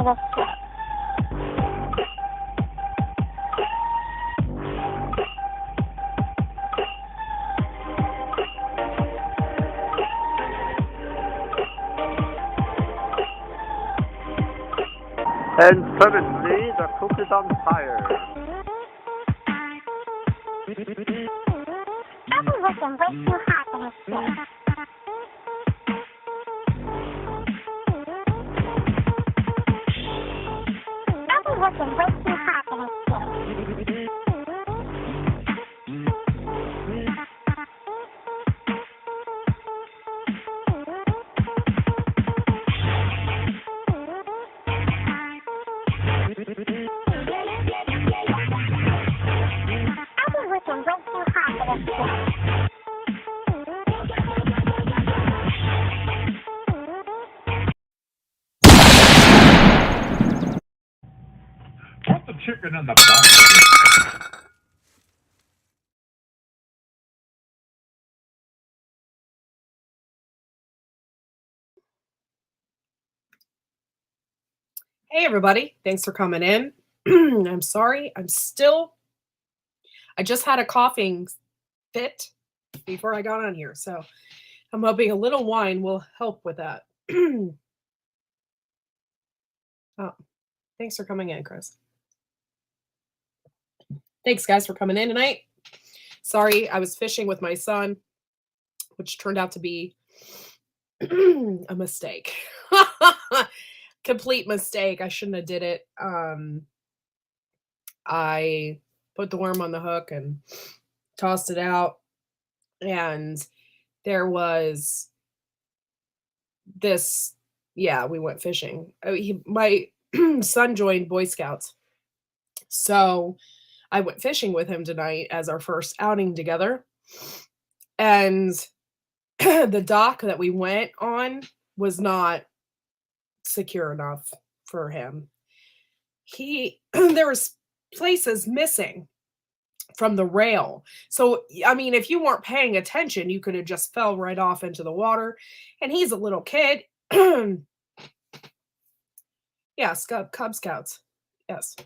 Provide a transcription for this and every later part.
this shit. And suddenly the cook is on fire. I've been working way too hard for this shit. I've been working way too hard for this shit. I've been working way too hard for this shit. Put the chicken in the box. Hey, everybody. Thanks for coming in. I'm sorry. I just had a coughing fit before I got on here. So I'm hoping a little wine will help with that. Oh, thanks for coming in, Chris. Thanks, guys, for coming in tonight. Sorry, I was fishing with my son, which turned out to be a mistake. Complete mistake. I shouldn't have did it. I put the worm on the hook and tossed it out, and there was this. Yeah, we went fishing. My son joined Boy Scouts, so I went fishing with him tonight as our first outing together. And the dock that we went on was not secure enough for him. There was places missing from the rail. So, I mean, if you weren't paying attention, you could have just fell right off into the water. And he's a little kid. Yeah, Cub Scouts. Yes.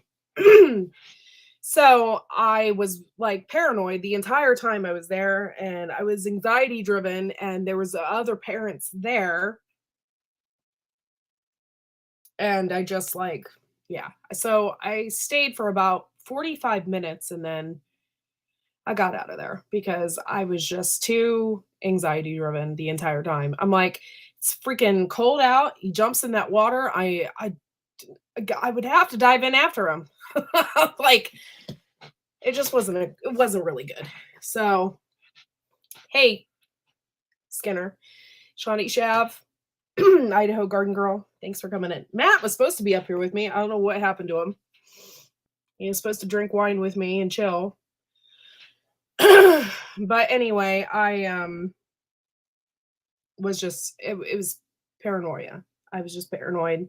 So I was like paranoid the entire time I was there, and I was anxiety driven, and there was other parents there. And I just like, yeah. So I stayed for about 45 minutes, and then I got out of there because I was just too anxiety driven the entire time. I'm like, it's freaking cold out. He jumps in that water. I would have to dive in after him. Like, it just wasn't really good. So, hey, Skinner, Shawnee Shav, Idaho Garden Girl, thanks for coming in. Matt was supposed to be up here with me. I don't know what happened to him. He was supposed to drink wine with me and chill. But anyway, I was just it was paranoia. I was just paranoid.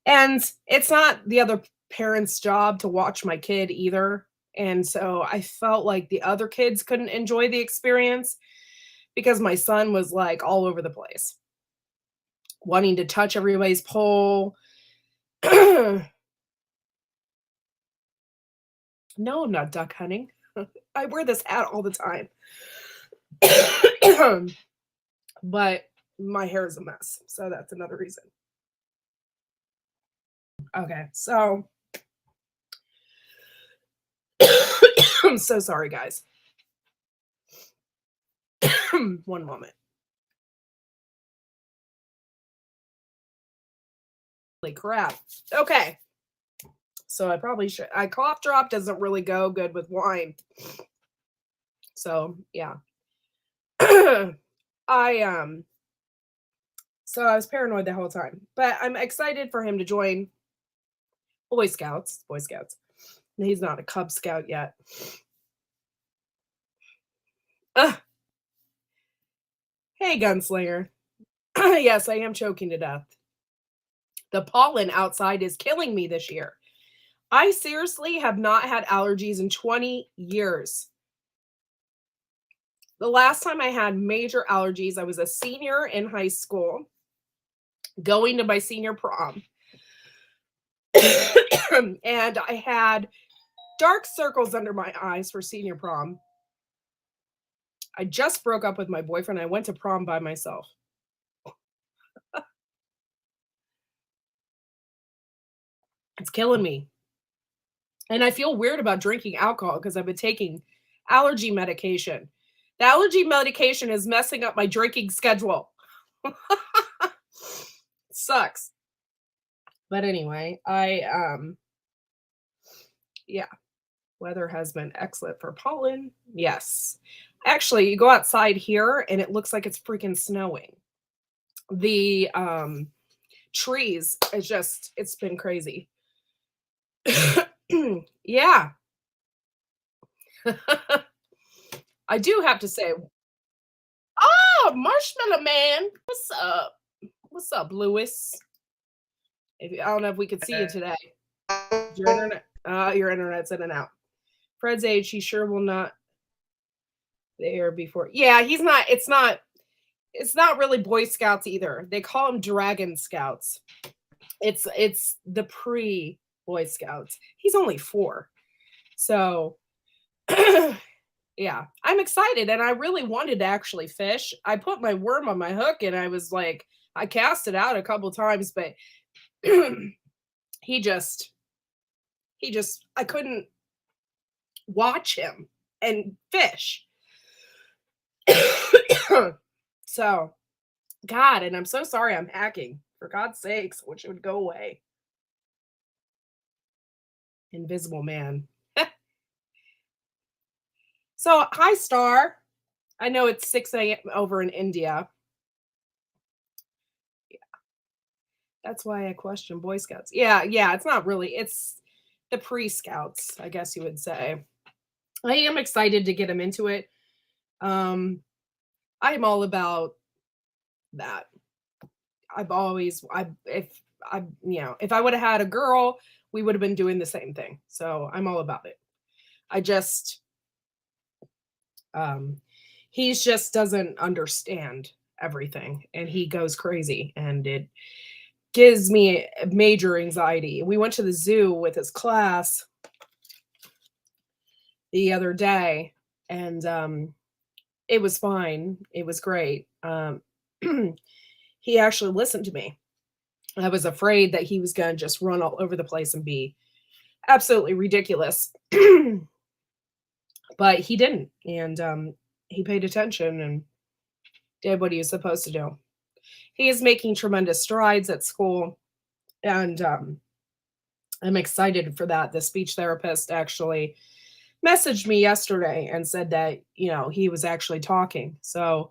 And it's not the other parent's job to watch my kid either. And so I felt like the other kids couldn't enjoy the experience because my son was like all over the place, wanting to touch everybody's pole. No, I'm not duck hunting. I wear this hat all the time. But my hair is a mess. So that's another reason. Okay, so I'm so sorry, guys. One moment. Holy crap. Okay. So I probably should. Cough drop doesn't really go good with wine. So yeah. So I was paranoid the whole time. But I'm excited for him to join Boy Scouts. He's not a Cub Scout yet. Hey, Gunslinger. Yes, I am choking to death. The pollen outside is killing me this year. I seriously have not had allergies in 20 years. The last time I had major allergies, I was a senior in high school, going to my senior prom. And I had dark circles under my eyes for senior prom. I just broke up with my boyfriend. I went to prom by myself. It's killing me. And I feel weird about drinking alcohol because I've been taking allergy medication. The allergy medication is messing up my drinking schedule. Sucks. But anyway, yeah. Weather has been excellent for pollen. Yes. Actually, you go outside here and it looks like it's freaking snowing. The trees, it's been crazy. Yeah. I do have to say, oh, Marshmallow Man. What's up? What's up, Lewis? I don't know if we could see you today. Your internet's in and out. Fred's age, he sure will not there before. Yeah, he's not. It's not really Boy Scouts either. They call them Dragon Scouts. It's the pre Boy Scouts. He's only 4. So yeah, I'm excited and I really wanted to actually fish. I put my worm on my hook and I was like, I cast it out a couple times, but he just I couldn't watch him and fish. So, God, and I'm so sorry I'm hacking. For God's sakes, I wish it would go away. Invisible Man. So, hi, Star. I know it's 6 a.m. over in India. Yeah. That's why I question Boy Scouts. Yeah, it's not really. It's the pre-Scouts, I guess you would say. I am excited to get him into it. I'm all about that. If I would have had a girl, we would have been doing the same thing. So I'm all about it. He just doesn't understand everything and he goes crazy and it gives me major anxiety. We went to the zoo with his class the other day and it was fine. It was great. He actually listened to me. I was afraid that he was going to just run all over the place and be absolutely ridiculous. But he didn't. And he paid attention and did what he was supposed to do. He is making tremendous strides at school. And I'm excited for that. The speech therapist actually messaged me yesterday and said that, he was actually talking. So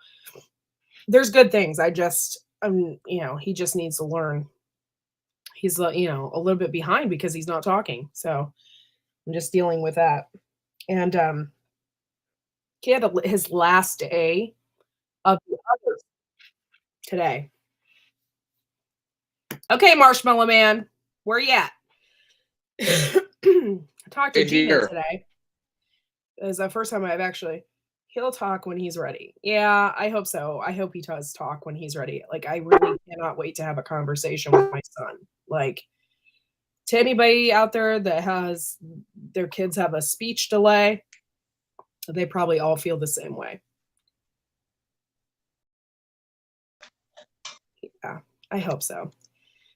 there's good things. He just needs to learn. He's, a little bit behind because he's not talking. So I'm just dealing with that. And he had his last day of the others today. Okay, Marshmallow Man, where you at? I talked to Gina today. It was the first time he'll talk when he's ready. Yeah, I hope so. I hope he does talk when he's ready. Like, I really cannot wait to have a conversation with my son. Like, to anybody out there that has their kids have a speech delay, they probably all feel the same way. Yeah, I hope so.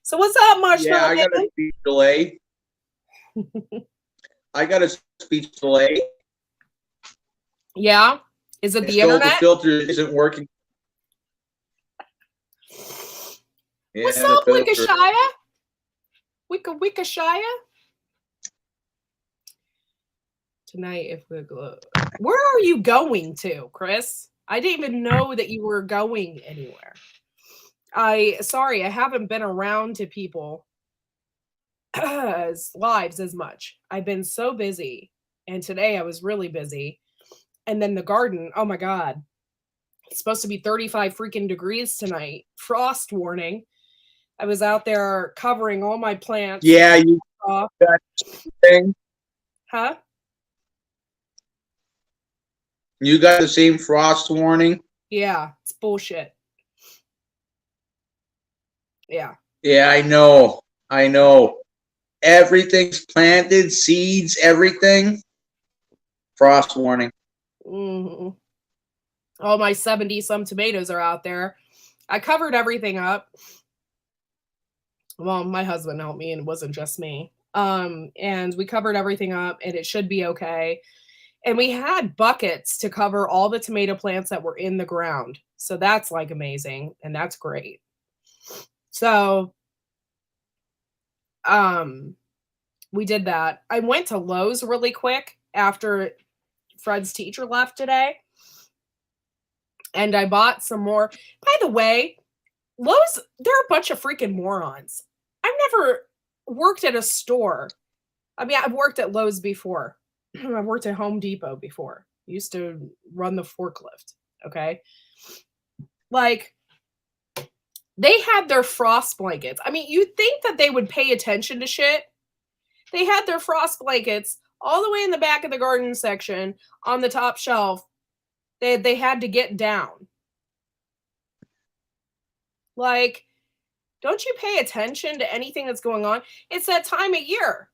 So what's up, Marshmallow? Yeah, I got a speech delay. Yeah? Is it the Still, internet? the filter isn't working. What's up, Wickashire? Wickashire? Tonight, if we go, where are you going to, Chris? I didn't even know that you were going anywhere. Sorry, I haven't been around to people lives as much. I've been so busy, and today I was really busy. And then the garden, oh my God, it's supposed to be 35 freaking degrees tonight. Frost warning. I was out there covering all my plants. Yeah, you got that thing. Huh? You got the same frost warning? Yeah, it's bullshit. Yeah. Yeah, I know. Everything's planted, seeds, everything. Frost warning. Mm-hmm. All my 70-some tomatoes are out there. I covered everything up. Well, my husband helped me, and it wasn't just me. And we covered everything up, and it should be okay. And we had buckets to cover all the tomato plants that were in the ground. So that's like amazing, and that's great. So we did that. I went to Lowe's really quick after Fred's teacher left today. And I bought some more. By the way, Lowe's, they're a bunch of freaking morons. I've never worked at a store. I mean, I've worked at Lowe's before. I've worked at Home Depot before. Used to run the forklift. Okay. Like, they had their frost blankets. I mean, you'd think that they would pay attention to shit. They had their frost blankets all the way in the back of the garden section on the top shelf. They had to get down. Like, don't you pay attention to anything that's going on? It's that time of year.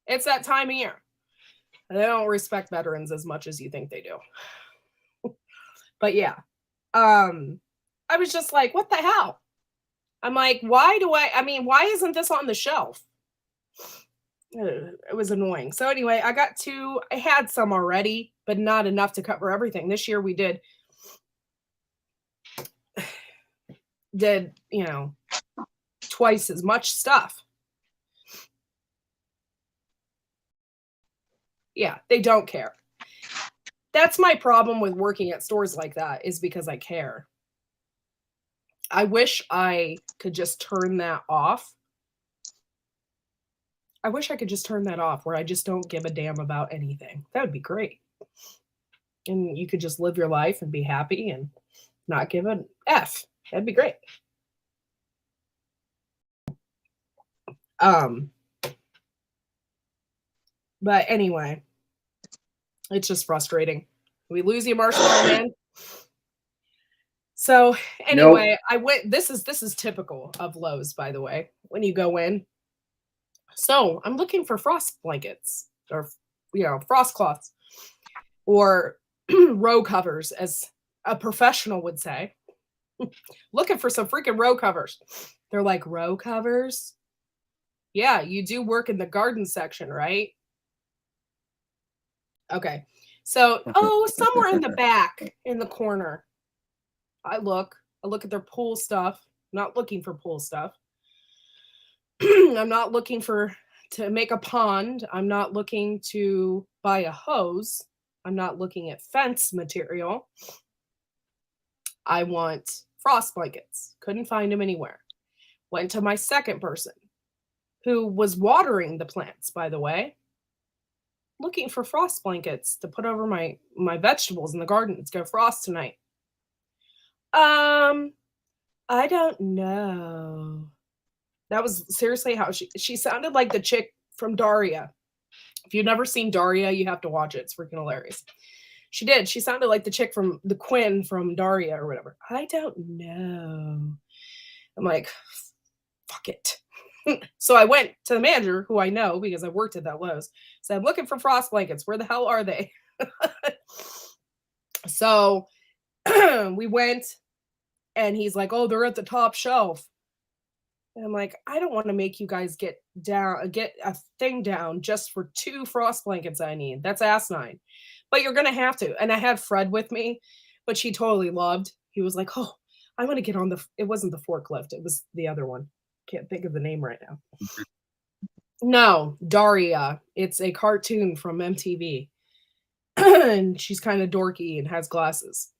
It's that time of year. They don't respect veterans as much as you think they do. But yeah. I was just like, what the hell? I'm like, why isn't this on the shelf? It was annoying. So anyway, I had some already, but not enough to cover everything. This year we did, twice as much stuff. Yeah, they don't care. That's my problem with working at stores like that, is because I care. I wish I could just turn that off. I wish I could just turn that off where I just don't give a damn about anything. That would be great. And you could just live your life and be happy and not give an F. That'd be great. But anyway, it's just frustrating. We lose you, Marshmallow Man. So anyway, I went. This is typical of Lowe's, by the way, when you go in. So I'm looking for frost blankets or, frost cloths or row covers, as a professional would say. Looking for some freaking row covers. They're like, row covers? Yeah, you do work in the garden section, right? Okay. So, somewhere in the back, in the corner. I look at their pool stuff. I'm not looking for pool stuff. I'm not looking to make a pond. I'm not looking to buy a hose. I'm not looking at fence material. I want frost blankets. Couldn't find them anywhere. Went to my second person, who was watering the plants, by the way, looking for frost blankets to put over my vegetables in the garden. It's gonna frost tonight. I don't know. That was seriously how she sounded like the chick from Daria. If you've never seen Daria, you have to watch it. It's freaking hilarious. She did. She sounded like the chick from the Quinn from Daria or whatever. I don't know. I'm like, fuck it. So I went to the manager, who I know because I worked at that Lowe's. Said, I'm looking for frost blankets. Where the hell are they? So we went, and he's like, oh, they're at the top shelf. And I'm like, I don't want to make you guys get a thing down just for 2 frost blankets I need. That's asinine. But you're going to have to. And I had Fred with me, but she totally loved. He was like, oh, I want to get on it wasn't the forklift. It was the other one. Can't think of the name right now. No, Daria. It's a cartoon from MTV. And she's kind of dorky and has glasses.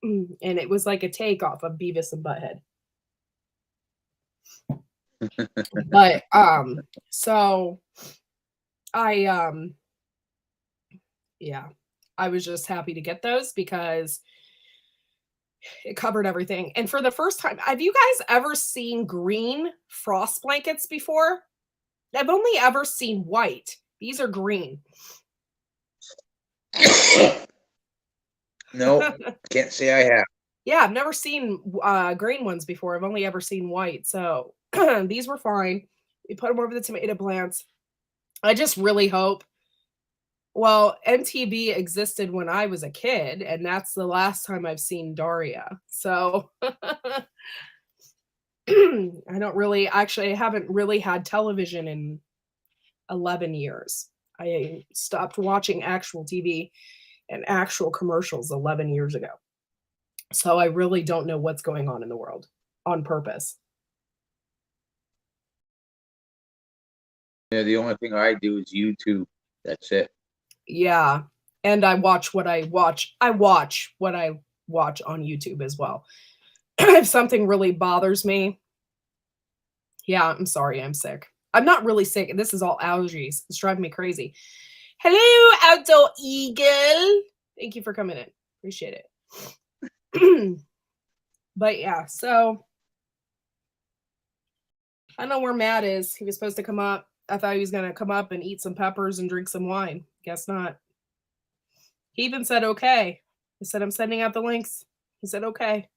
And it was like a takeoff of Beavis and Butthead. But so I was just happy to get those because it covered everything. And for the first time, have you guys ever seen green frost blankets before? I've only ever seen white. These are green. No, can't say I have. Yeah, I've never seen green ones before. I've only ever seen white. So These were fine. We put them over the tomato plants. I just really hope. Well, MTV existed when I was a kid, and that's the last time I've seen Daria. So I haven't really had television in 11 years. I stopped watching actual TV and actual commercials 11 years ago. So I really don't know what's going on in the world on purpose. Yeah, the only thing I do is YouTube. That's it. Yeah. And I watch what I watch. I watch what I watch on YouTube as well. If something really bothers me, yeah, I'm sorry, I'm sick. I'm not really sick. This is all allergies. It's driving me crazy. Hello, Outdoor Eagle. Thank you for coming in. Appreciate it. But yeah, so I don't know where Matt is. He was supposed to come up. I thought he was going to come up and eat some peppers and drink some wine. Guess not. He even said, okay. He said, I'm sending out the links. He said, okay.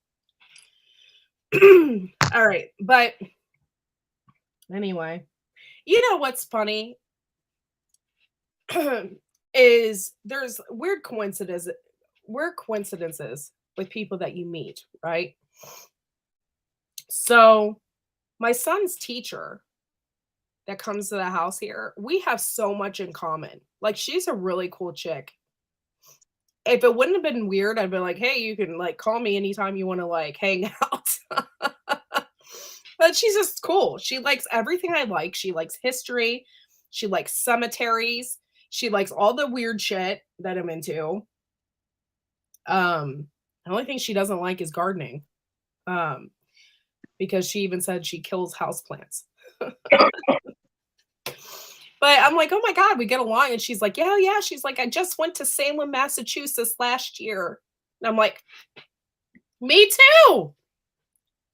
All right. But anyway, you know what's funny is there's weird coincidences with people that you meet, right? So my son's teacher that comes to the house here, we have so much in common. Like, she's a really cool chick. If it wouldn't have been weird, I'd be like, hey, you can like call me anytime you want to like hang out. But she's just cool. She likes everything I like. She likes history. She likes cemeteries. She likes all the weird shit that I'm into. The only thing she doesn't like is gardening. Because she even said she kills houseplants. But I'm like, oh my God, we get along. And she's like, yeah. She's like, I just went to Salem, Massachusetts last year. And I'm like, me too.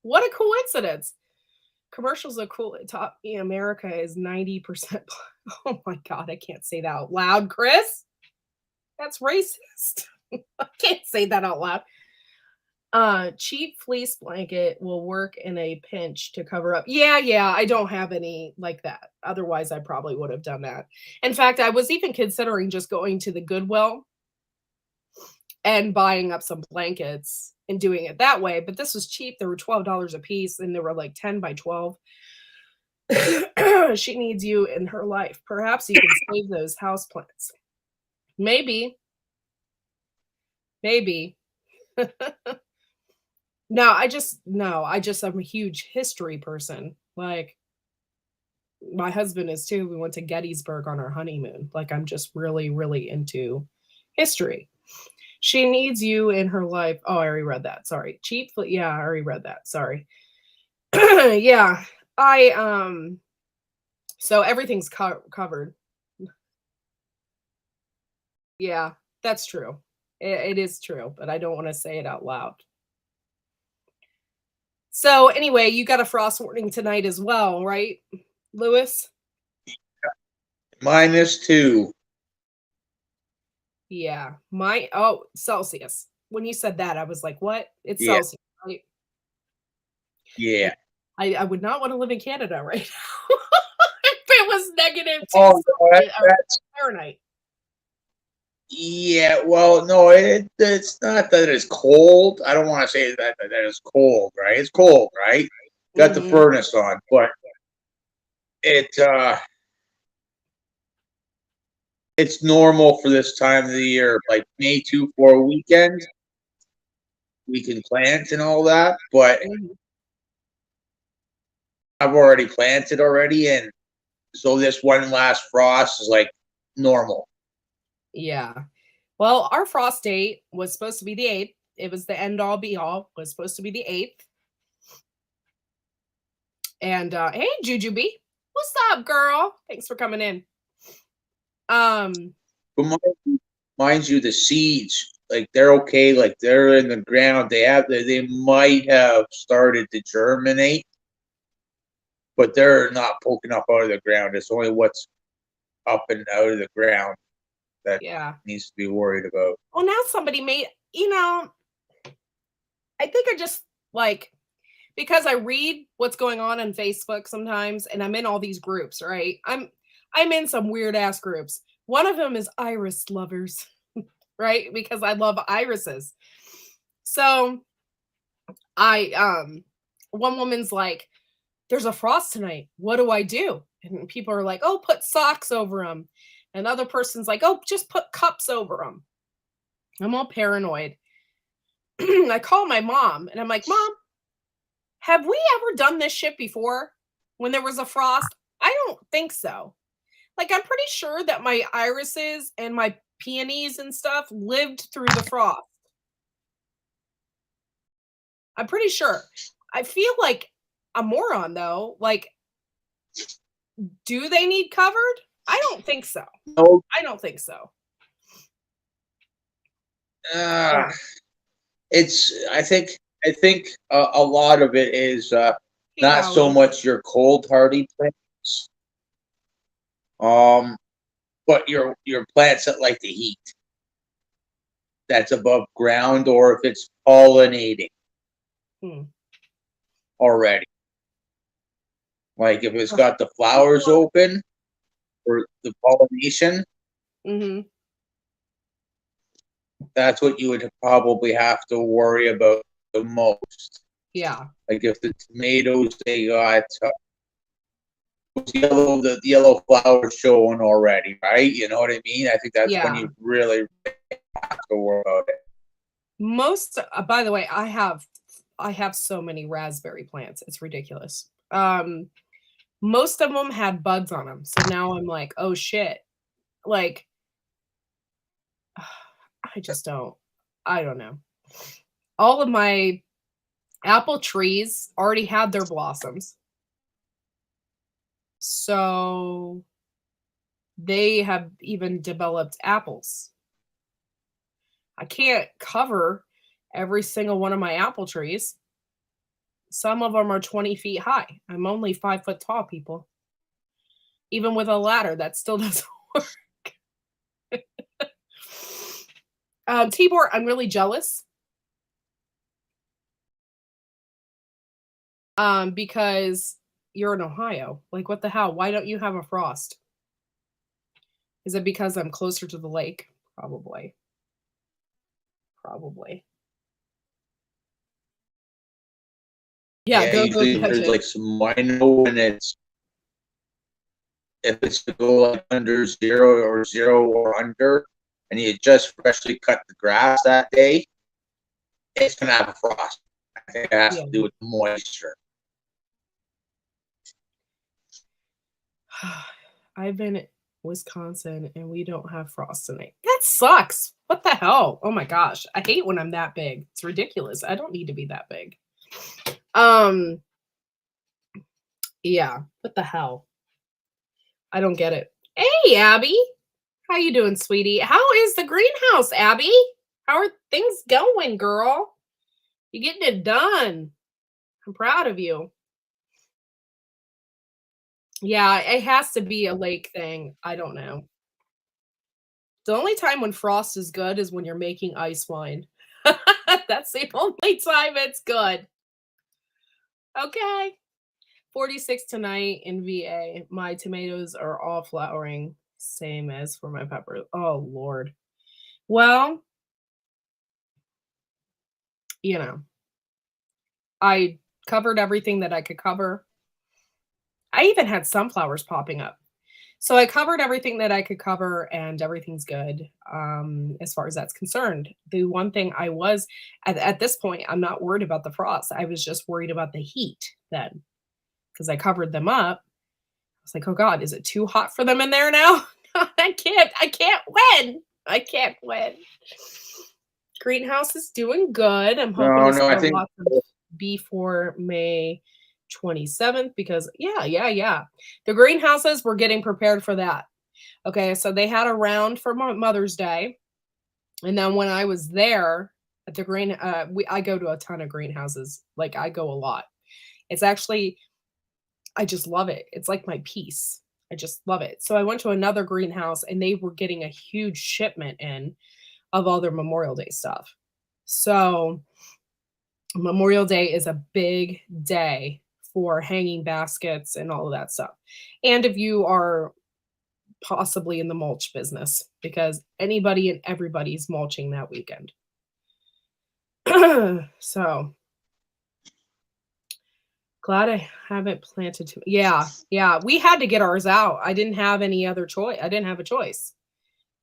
What a coincidence. Commercials are cool. Top America is 90%. Oh my God, I can't say that out loud, Chris. That's racist. I can't say that out loud. Cheap fleece blanket will work in a pinch to cover up. Yeah, I don't have any like that. Otherwise, I probably would have done that. In fact, I was even considering just going to the Goodwill and buying up some blankets and doing it that way. But this was cheap. They were $12 a piece, and they were like 10 by 12. She needs you in her life. Perhaps you can save those houseplants. Maybe. No, I'm a huge history person. Like, my husband is too. We went to Gettysburg on our honeymoon. Like, I'm just really, really into history. She needs you in her life. Oh, I already read that. Sorry. Yeah, I already read that. Sorry. Yeah. So everything's covered. Yeah, that's true. It is true, but I don't want to say it out loud. So anyway, you got a frost warning tonight as well, right, Lewis? -2. Yeah. Celsius. When you said that, I was like, what? It's Yeah. Celsius, right? Yeah. I would not want to live in Canada right now. If it was negative Oh, no, that's Fahrenheit. yeah. Well, no, it's not that it's cold. I don't want to say that it's cold, right? It's cold, right? Got the furnace on, but it's normal for this time of the year, like May 2 for a weekend. We can plant and all that, but I've already planted already, and so this one last frost is like normal. Yeah. Well, our frost date was supposed to be the 8th. It was the end all be all. It was supposed to be the 8th. And hey, Jujubee, what's up, girl? Thanks for coming in. But mind you, the seeds, like, they're okay, like, they're in the ground. They might have started to germinate, but they're not poking up out of the ground. It's only what's up and out of the ground that needs to be worried about. Well, now somebody may, I think I just like because I read what's going on Facebook sometimes, and I'm in all these groups, right? I'm in some weird ass groups. One of them is iris lovers, right? Because I love irises. So one woman's like, there's a frost tonight. What do I do? And people are like, oh, put socks over them. Another person's like, oh, just put cups over them. I'm all paranoid. I call my mom and I'm like, Mom, have we ever done this shit before when there was a frost? I don't think so. Like, I'm pretty sure that my irises and my peonies and stuff lived through the frost. I'm pretty sure. I feel like a moron though. Like, do they need covered? I don't think so. No, I don't think so. I think a lot of it is not so much your cold hardy plants, but your plants that like the heat that's above ground, or if it's pollinating already. Like if it's got the flowers open or the pollination, that's what you would probably have to worry about the most. Yeah. Like if the tomatoes, they got the yellow flowers showing already, right? You know what I mean? I think that's when you really have to worry about it. Most, by the way, I have so many raspberry plants. It's ridiculous. Most of them had bugs on them. So now I'm like, oh shit. Like, I don't know. All of my apple trees already had their blossoms. So they have even developed apples. I can't cover every single one of my apple trees. Some of them are 20 feet high. I'm only 5 foot tall, people. Even with a ladder, that still doesn't work. Tibor, I'm really jealous. Because you're in Ohio. Like, what the hell? Why don't you have a frost? Is it because I'm closer to the lake? Probably. Yeah, go usually there's like some minor when if it's to go like under 0 or under, and you just freshly cut the grass that day, it's gonna have a frost. I think it has to do with the moisture. I've been in Wisconsin and we don't have frost tonight. That sucks. What the hell? Oh my gosh. I hate when I'm that big. It's ridiculous. I don't need to be that big. Yeah. What the hell? I don't get it. Hey, Abby. How you doing, sweetie? How is the greenhouse, Abby? How are things going, girl? You getting it done. I'm proud of you. Yeah, it has to be a lake thing. I don't know. The only time when frost is good is when you're making ice wine. That's the only time it's good. Okay. 46 tonight in VA. My tomatoes are all flowering. Same as for my peppers. Oh, Lord. Well, you know, I covered everything that I could cover. I even had sunflowers popping up. So I covered everything that I could cover and everything's good as far as that's concerned. The one thing I was, at this point, I'm not worried about the frost. I was just worried about the heat then because I covered them up. I was like, oh God, is it too hot for them in there now? I can't win. Greenhouse is doing good. I'm hoping to sell lots of before May 27th because the greenhouses were getting prepared for that. Okay, so they had a round for Mother's Day, and then when I was there at the I go to a ton of greenhouses. Like, I go a lot. It's actually, I just love it. It's like my piece. I just love it. So I went to another greenhouse and they were getting a huge shipment in of all their Memorial Day stuff. So Memorial Day is a big day for hanging baskets and all of that stuff. And if you are possibly in the mulch business, because anybody and everybody's mulching that weekend. So glad I haven't planted too. Yeah, we had to get ours out. I didn't have any other choice. I didn't have a choice.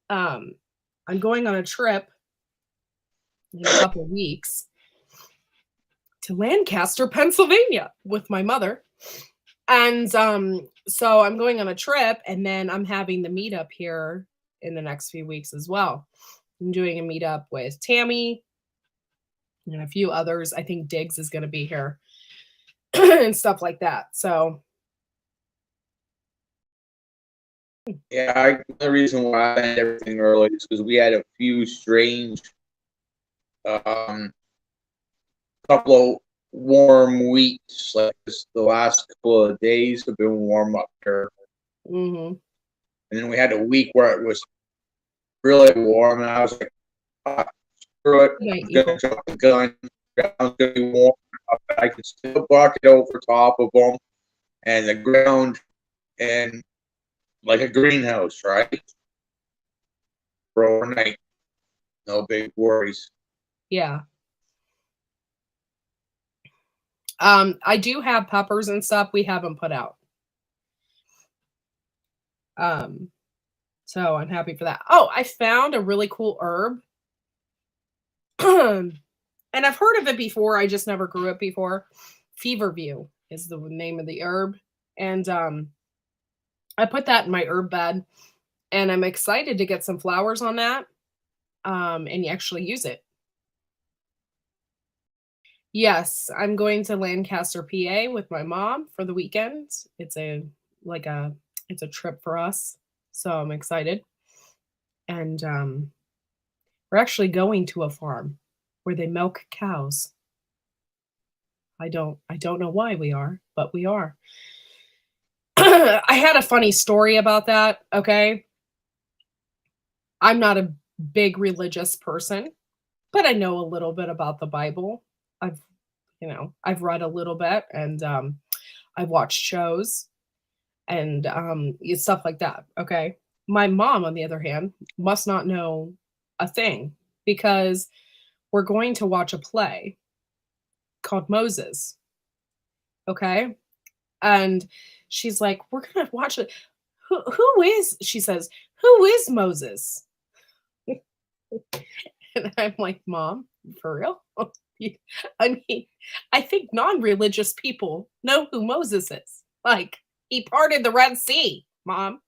I'm going on a trip in a couple of weeks to Lancaster, Pennsylvania with my mother. And so I'm going on a trip, and then I'm having the meetup here in the next few weeks as well. I'm doing a meetup with Tammy and a few others. I think Diggs is going to be here and stuff like that. So Yeah, the reason why I ended everything early is because we had a few strange, couple of warm weeks. Like the last couple of days have been warm up here, mm-hmm. and then we had a week where it was really warm, and I was like, screw it, I'm gonna jump the gun. Ground's gonna be warm enough. I can still bucket over top of them, and the ground and like a greenhouse, right? For overnight, no big worries. Yeah. I do have peppers and stuff we haven't put out. So I'm happy for that. Oh, I found a really cool herb. And I've heard of it before. I just never grew it before. Feverview is the name of the herb. And I put that in my herb bed, and I'm excited to get some flowers on that and actually use it. Yes, I'm going to Lancaster, PA with my mom for the weekend. It's a trip for us. So I'm excited. And we're actually going to a farm where they milk cows. I don't know why we are, but we are. I had a funny story about that, okay? I'm not a big religious person, but I know a little bit about the Bible. I've read a little bit, and I've watched shows and stuff like that, okay? My mom, on the other hand, must not know a thing, because we're going to watch a play called Moses, okay? And she's like, we're going to watch it. She says, who is Moses? And I'm like, Mom, for real? I mean, I think non-religious people know who Moses is. Like, he parted the Red Sea, Mom.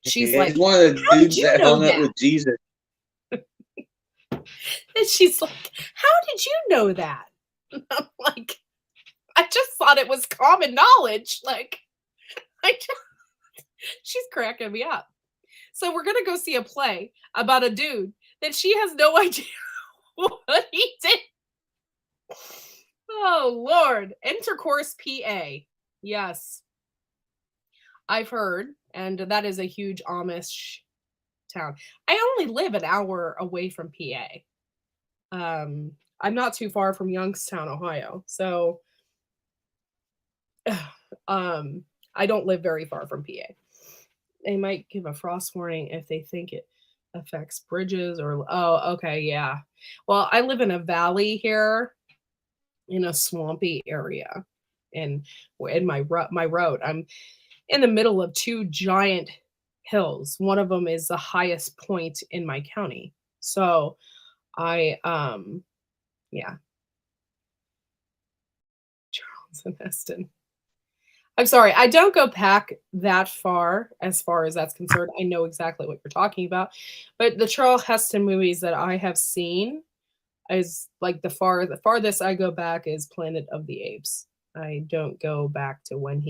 She's like, one of the dudes that hung out with Jesus. And she's like, how did you know that? And I'm like, I just thought it was common knowledge. Like, she's cracking me up. So we're going to go see a play about a dude that she has no idea what he did. Oh, Lord. Intercourse, PA. Yes. I've heard, and that is a huge Amish town. I only live an hour away from PA. I'm not too far from Youngstown, Ohio. So I don't live very far from PA. They might give a frost warning if they think it affects bridges or, oh, okay, yeah. Well, I live in a valley here in a swampy area, and in my road, I'm in the middle of two giant hills. One of them is the highest point in my county. So yeah. Charles and Heston. I'm sorry, I don't go back that far as that's concerned. I know exactly what you're talking about. But the Charles Heston movies that I have seen is like the farthest I go back is Planet of the Apes. I don't go back to when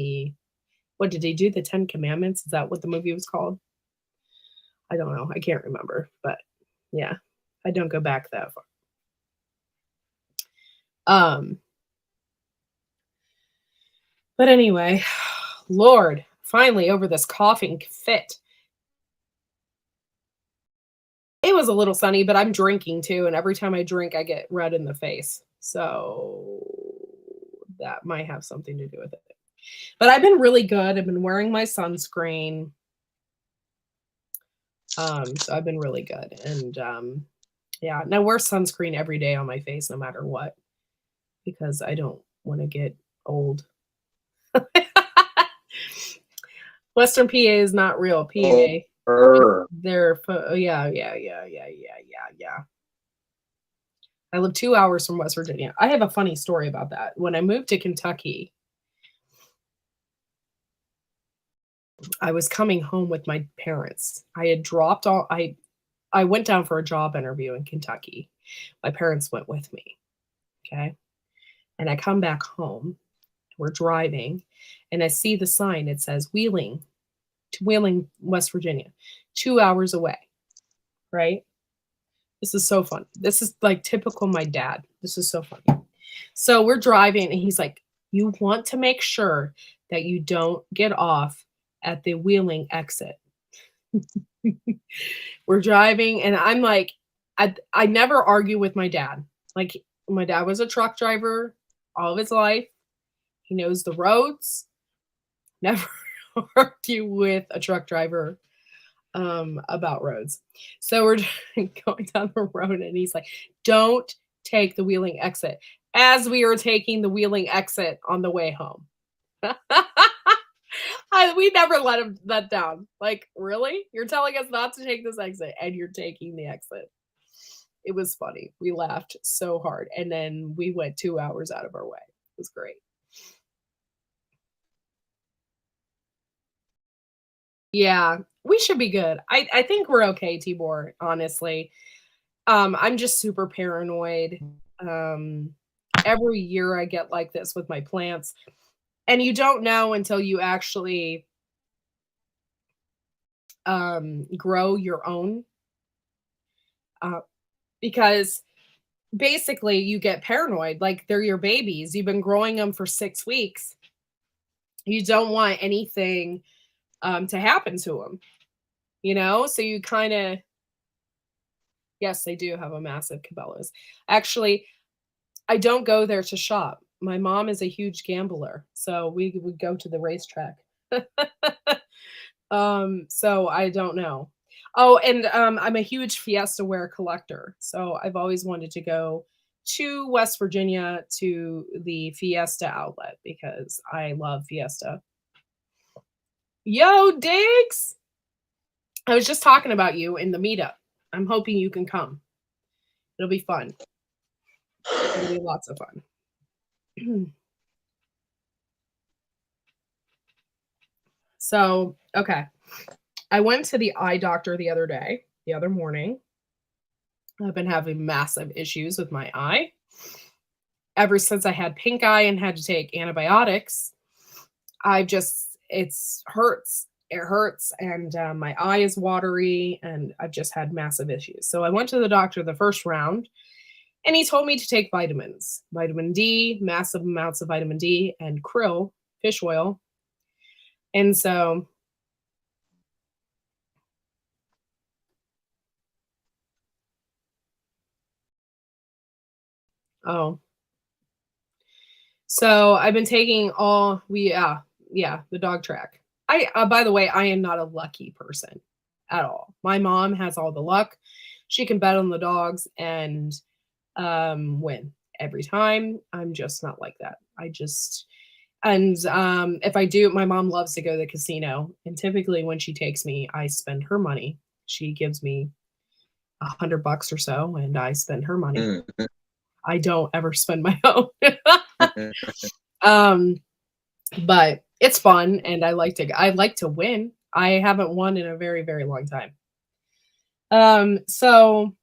what did he do? The 10 Commandments? Is that what the movie was called? I don't know. I can't remember. But yeah, I don't go back that far. But anyway, Lord, finally over this coughing fit. It was a little sunny, but I'm drinking too, and every time I drink, I get red in the face. So that might have something to do with it. But I've been really good. I've been wearing my sunscreen. So I've been really good. And yeah, and I wear sunscreen every day on my face, no matter what, because I don't want to get old. Western PA is not real PA. They're yeah. I live 2 hours from West Virginia. I have a funny story about that. When I moved to Kentucky, I was coming home with my parents. I had dropped all I went down for a job interview in Kentucky. My parents went with me. Okay. And I come back home. We're driving and I see the sign. It says Wheeling to Wheeling, West Virginia, 2 hours away. Right? This is so fun. This is like typical my dad. This is so funny. So we're driving and he's like, you want to make sure that you don't get off at the Wheeling exit. We're driving and I'm like, I never argue with my dad. Like my dad was a truck driver all of his life. He knows the roads. Never argue with a truck driver about roads. So we're going down the road and he's like, don't take the Wheeling exit, as we are taking the Wheeling exit on the way home. We never let him that down. Like, really? You're telling us not to take this exit and you're taking the exit. It was funny. We laughed so hard. And then we went 2 hours out of our way. It was great. Yeah, we should be good. I think we're okay, Tibor, honestly. I'm just super paranoid. Every year I get like this with my plants. And you don't know until you actually grow your own. Because basically you get paranoid, like they're your babies. You've been growing them for 6 weeks. You don't want anything to happen to them, you know? So you kind of, yes, they do have a massive Cabela's. Actually, I don't go there to shop. My mom is a huge gambler, so we would go to the racetrack. So I don't know. Oh, and I'm a huge Fiesta wear collector, so I've always wanted to go to West Virginia to the Fiesta outlet because I love Fiesta. Yo, Diggs! I was just talking about you in the meetup. I'm hoping you can come. It'll be fun. It'll be lots of fun. So, okay. I went to the eye doctor the other morning. I've been having massive issues with my eye. Ever since I had pink eye and had to take antibiotics, it hurts. It hurts, and my eye is watery, and I've just had massive issues. So I went to the doctor the first round, and he told me to take vitamins, vitamin D, massive amounts of vitamin D, and krill, fish oil. And so I've been taking the dog track. By the way, I am not a lucky person at all. My mom has all the luck. She can bet on the dogs and win every time. I'm just not like that. If I do, my mom loves to go to the casino, and typically when she takes me, I spend her money. She gives me $100 or so, and I spend her money. Mm-hmm. I don't ever spend my own. But it's fun, and I like to win. I haven't won in a very, very long time. So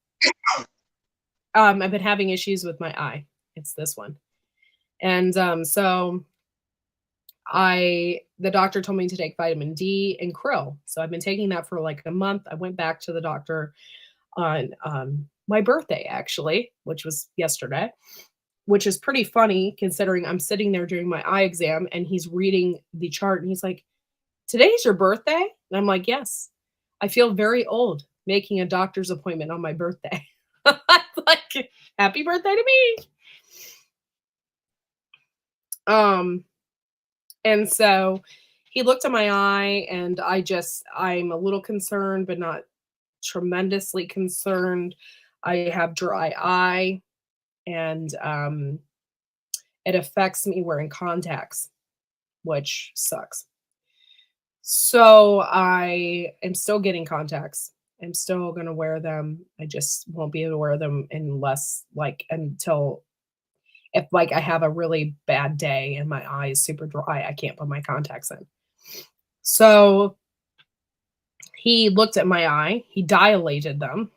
I've been having issues with my eye. It's this one. And so the doctor told me to take vitamin D and krill. So I've been taking that for like a month. I went back to the doctor on my birthday, actually, which was yesterday, which is pretty funny considering I'm sitting there doing my eye exam and he's reading the chart and he's like, "Today's your birthday?" And I'm like, "Yes." "I feel very old." making a doctor's appointment on my birthday. Like, happy birthday to me. And so he looked at my eye, and I'm a little concerned, but not tremendously concerned. I have dry eye, and it affects me wearing contacts, which sucks. So I am still getting contacts. I'm still going to wear them. I just won't be able to wear them unless until if I have a really bad day and my eye is super dry, I can't put my contacts in. So he looked at my eye, he dilated them,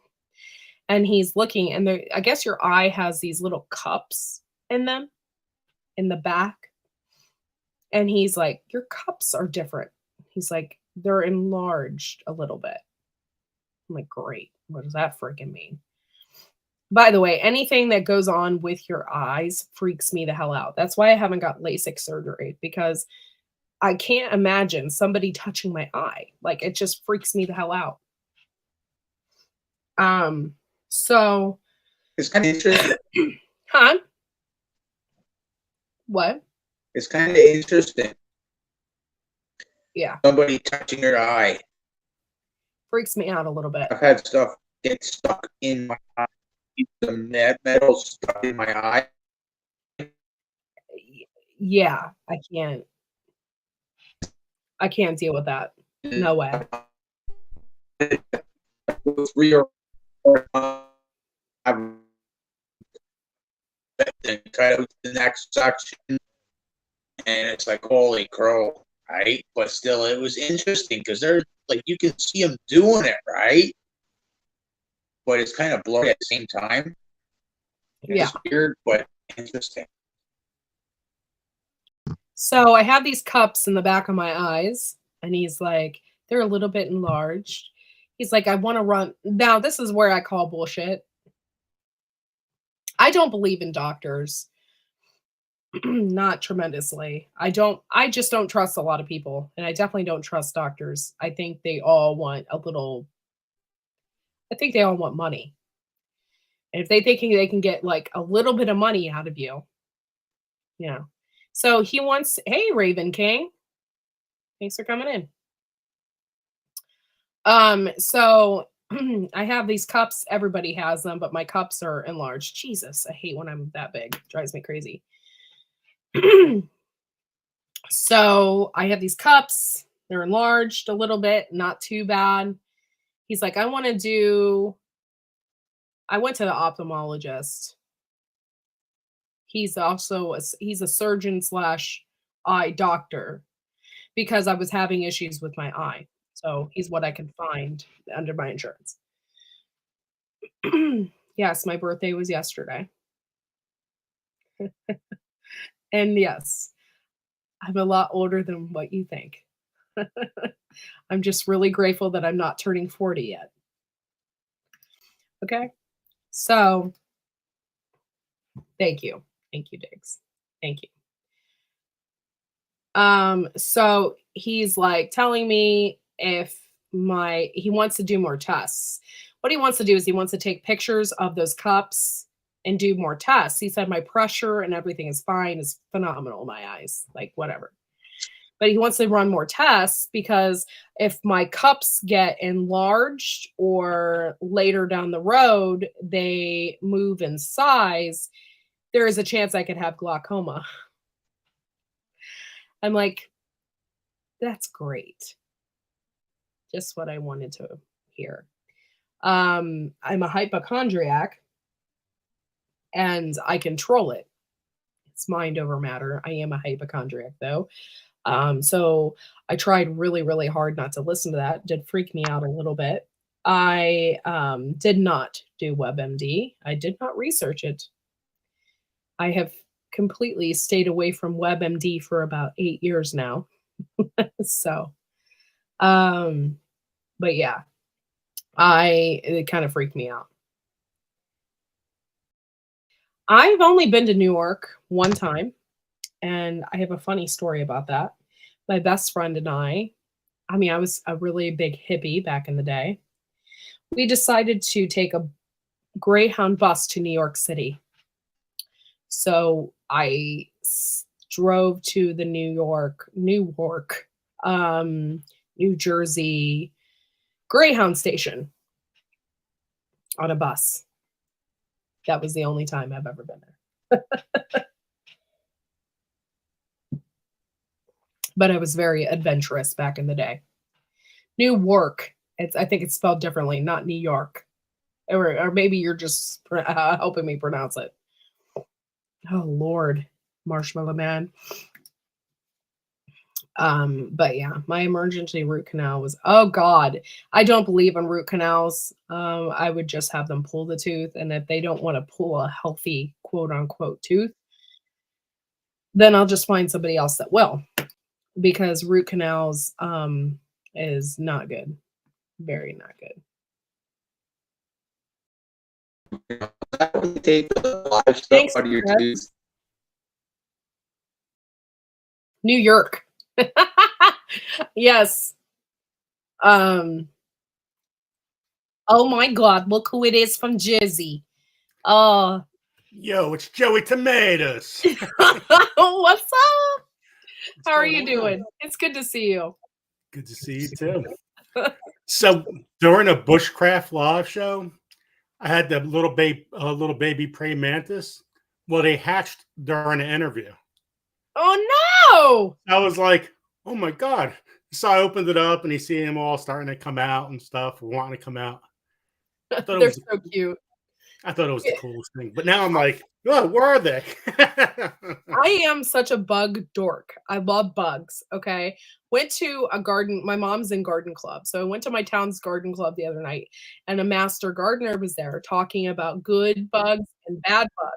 and he's looking, and I guess your eye has these little cups in them in the back. And he's like, your cups are different. He's like, they're enlarged a little bit. I'm like, great. What does that freaking mean? By the way, anything that goes on with your eyes freaks me the hell out. That's why I haven't got LASIK surgery, because I can't imagine somebody touching my eye. Like, it just freaks me the hell out. So It's kind of interesting. Huh? What? It's kind of interesting. Yeah. Somebody touching your eye. Freaks me out a little bit. I've had stuff get stuck in my eye. The metal stuck in my eye. Yeah, I can't deal with that. No way. 3 or 4 times. Then cut out the next section, and it's like, holy crow, right? But still, it was interesting because they're like, you can see them doing it, right? But it's kind of blurry at the same time. Yeah. It's weird, but interesting. So I have these cups in the back of my eyes, and he's like, they're a little bit enlarged. He's like, I want to run. Now, this is where I call bullshit. I don't believe in doctors. Not tremendously. I just don't trust a lot of people, and I definitely don't trust doctors. I think they all want money. And if they think they can get like a little bit of money out of you, So he wants, hey, Raven King, thanks for coming in. So I have these cups. Everybody has them, but my cups are enlarged. Jesus, I hate when I'm that big. It drives me crazy. So I have these cups. They're enlarged a little bit, not too bad. He's like, I went to the ophthalmologist. He's also he's a surgeon / eye doctor, because I was having issues with my eye. So he's what I can find under my insurance. Yes, my birthday was yesterday. And yes, I'm a lot older than what you think. I'm just really grateful that I'm not turning 40 yet. Okay? So, thank you. Thank you, Diggs. Thank you. So he's like telling me if he wants to do more tests. What he wants to do is he wants to take pictures of those cups and do more tests. He said my pressure and everything is fine, is phenomenal in my eyes, like whatever. But he wants to run more tests, because if my cups get enlarged or later down the road they move in size, there is a chance I could have glaucoma. I'm like, that's great. Just what I wanted to hear. I'm a hypochondriac, and I control it. It's mind over matter. I am a hypochondriac, though. So I tried really, really hard not to listen to that. It did freak me out a little bit. I did not do WebMD. I did not research it. I have completely stayed away from WebMD for about 8 years now. So, but yeah, it kind of freaked me out. I've only been to New York one time, and I have a funny story about that. My best friend and I was a really big hippie back in the day. we decided to take a Greyhound bus to New York City. So I drove to the Newark, New Jersey Greyhound station on a bus. That was the only time I've ever been there. But I was very adventurous back in the day. Newark. I think it's spelled differently, not New York. Or maybe you're just helping me pronounce it. Oh, Lord. Marshmallow Man. But yeah, my emergency root canal was, oh God, I don't believe in root canals. I would just have them pull the tooth. And if they don't want to pull a healthy quote unquote tooth, then I'll just find somebody else that will, because root canals, is not good. Very not good. That would take the live stuff Thanks, out of your Chris. tooth. New York. Yes. Oh my God, look who it is from Jersey. Oh, Yo, it's Joey Tomatoes. what's up? How are going you on? doing? It's good to see you. Good to see you too. So during a bushcraft live show, I had the little baby praying mantis. Well, they hatched during the interview. Oh no! I was like, oh my God. So I opened it up and you see them all starting to come out and stuff, or wanting to come out. They're so cute. I thought it was the coolest thing. But now I'm like, oh, where are they? I am such a bug dork. I love bugs. Okay. Went to a garden. My mom's in garden club. So I went to my town's garden club the other night, and a master gardener was there talking about good bugs and bad bugs.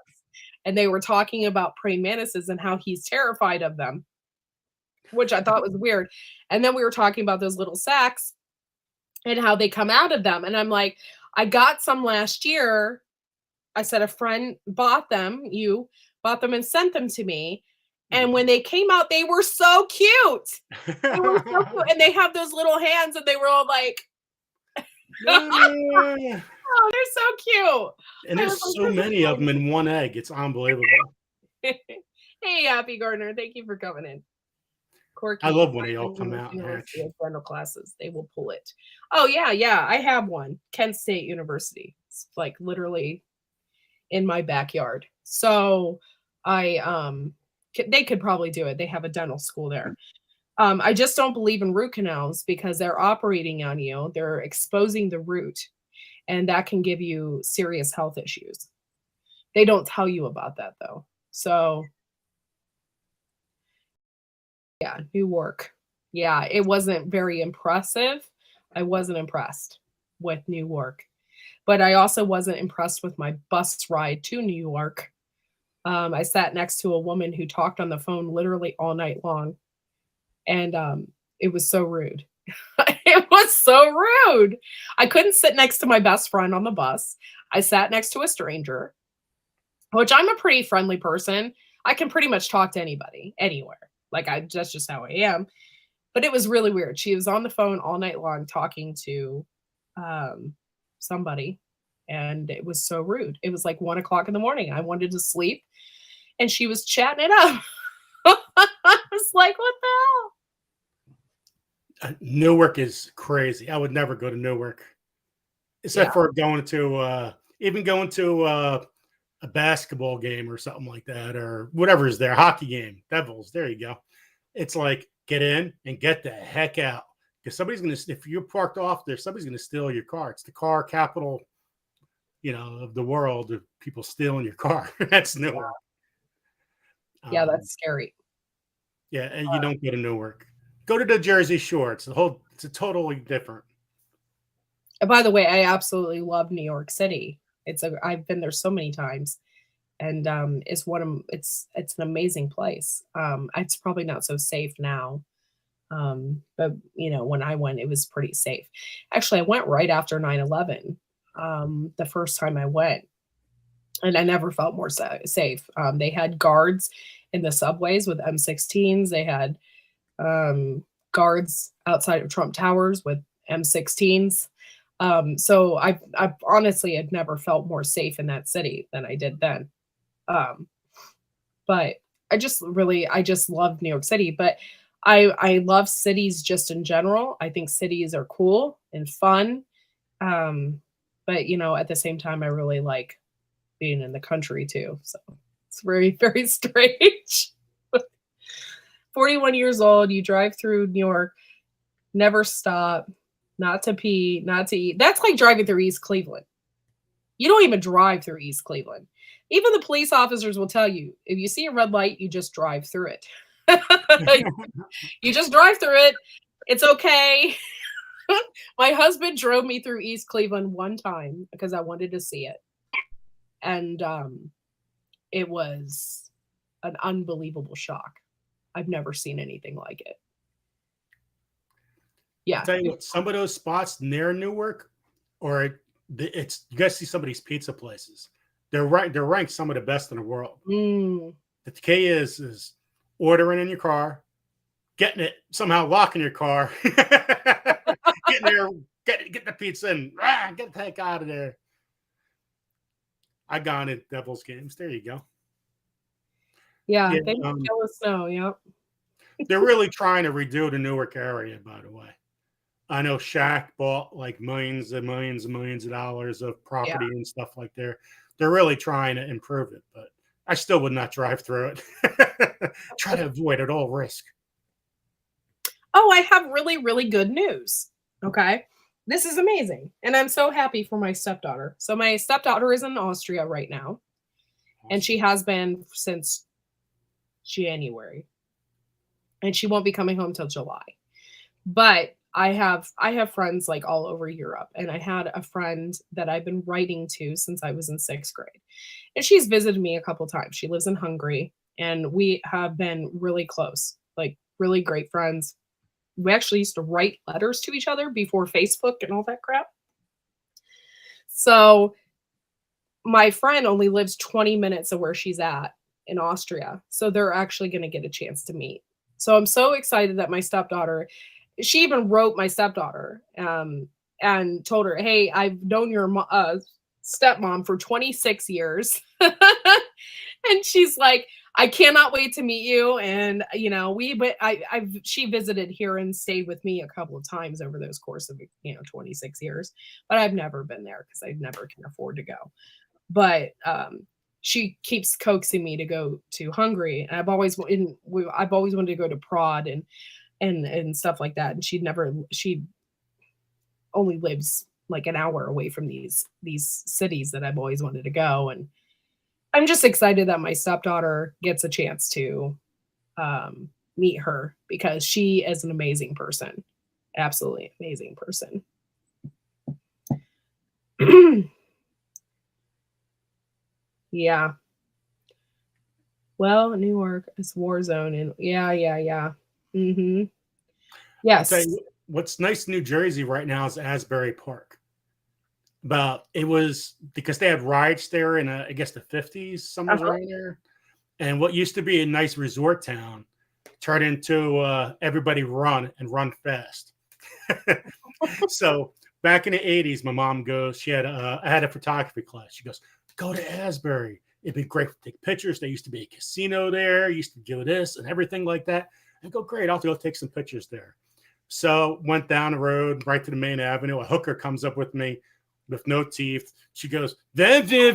And they were talking about praying mantises and how he's terrified of them, which I thought was weird. And then we were talking about those little sacks and how they come out of them. And I'm like, I got some last year. I said a friend bought them, you bought them and sent them to me. And when they came out, they were so cute. They were so cute. And they have those little hands, and they were all like, oh, they're so cute. And there's so many of them in one egg. It's unbelievable. Hey, Happy Gardner. Thank you for coming in. Corky, I love when they all come out and hatch. Dental classes, they will pull it. Oh, yeah. I have one. Kent State University. It's like literally in my backyard. So they could probably do it. They have a dental school there. I just don't believe in root canals because they're operating on you. They're exposing the root, and that can give you serious health issues. They don't tell you about that though. So yeah, Newark. Yeah, it wasn't very impressive. I wasn't impressed with Newark. But I also wasn't impressed with my bus ride to New York. I sat next to a woman who talked on the phone literally all night long. And it was so rude. It was so rude. I couldn't sit next to my best friend on the bus. I sat next to a stranger, which I'm a pretty friendly person. I can pretty much talk to anybody, anywhere. Like that's just how I am. But it was really weird. She was on the phone all night long talking to somebody, and it was so rude. It was like 1 o'clock in the morning. I wanted to sleep, and she was chatting it up. I was like, what the hell? Newark is crazy. I would never go to Newark, except for going to a basketball game or something like that, or whatever is there, hockey game, Devils. There you go. It's like get in and get the heck out, because if you're parked off there, somebody's gonna steal your car. It's the car capital, of the world of people stealing your car. That's Newark. Yeah, that's scary. Yeah, and you don't go to Newark. Go to the Jersey Shore. It's a totally different. By the way, I absolutely love New York City. I've been there so many times, and it's an amazing place. It's probably not so safe now, but when I went, it was pretty safe. Actually, I went right after 9/11. The first time I went, and I never felt more safe. They had guards in the subways with M16s. They had guards outside of Trump Towers with M16s. So I honestly had never felt more safe in that city than I did then. Um, but I just love New York City. But I love cities just in general. I think cities are cool and fun. Um, but at the same time, I really like being in the country too. So it's very, very strange. 41 years old, you drive through New York, never stop, not to pee, not to eat. That's like driving through East Cleveland. You don't even drive through East Cleveland. Even the police officers will tell you, if you see a red light, you just drive through it. You just drive through it. It's okay. My husband drove me through East Cleveland one time because I wanted to see it. And it was an unbelievable shock. I've never seen anything like it. Yeah. I'll tell you what, some of those spots near Newark, or it's you guys see some of these pizza places. They're ranked some of the best in the world. Mm. The key is ordering in your car, getting it somehow, locking your car, getting there, get the pizza and get the heck out of there. I gone at Devils games. There you go. Yeah, Yeah, they kill the snow. Yep. they're really trying to redo the Newark area, by the way. I know Shaq bought like millions and millions and millions of dollars of property and stuff like that. They're really trying to improve it, but I still would not drive through it. Try to avoid at all risk. Oh, I have really, really good news. Okay. This is amazing. And I'm so happy for my stepdaughter. So my stepdaughter is in Austria right now, and she has been since January. And she won't be coming home till July. But I have friends like all over Europe, and I had a friend that I've been writing to since I was in 6th grade. And she's visited me a couple times. She lives in Hungary, and we have been really close, like really great friends. We actually used to write letters to each other before Facebook and all that crap. So my friend only lives 20 minutes of where she's at in Austria. So they're actually going to get a chance to meet. So I'm so excited that my stepdaughter, she even wrote my stepdaughter and told her, hey, I've known your stepmom for 26 years. And she's like, I cannot wait to meet you. And, she visited here and stayed with me a couple of times over those course of, 26 years, but I've never been there because I never can afford to go. But, she keeps coaxing me to go to Hungary. And I've always wanted to go to Prague and stuff like that. And she only lives like an hour away from these cities that I've always wanted to go. And I'm just excited that my stepdaughter gets a chance to meet her because she is an amazing person. Absolutely amazing person. Yeah. Well, Newark is war zone, and yeah. Mm-hmm. Yes. I'll tell you, what's nice in New Jersey right now is Asbury Park. It was because they had riots there in I guess the 50s, somewhere around there. And what used to be a nice resort town turned into everybody run fast. So back in the 80s, my mom goes, I had a photography class. She goes, go to Asbury. It'd be great to take pictures. There used to be a casino there. Used to do this and everything like that. I go, great. I'll go take some pictures there. So went down the road right to the main avenue. A hooker comes up with me with no teeth. She goes, 10. I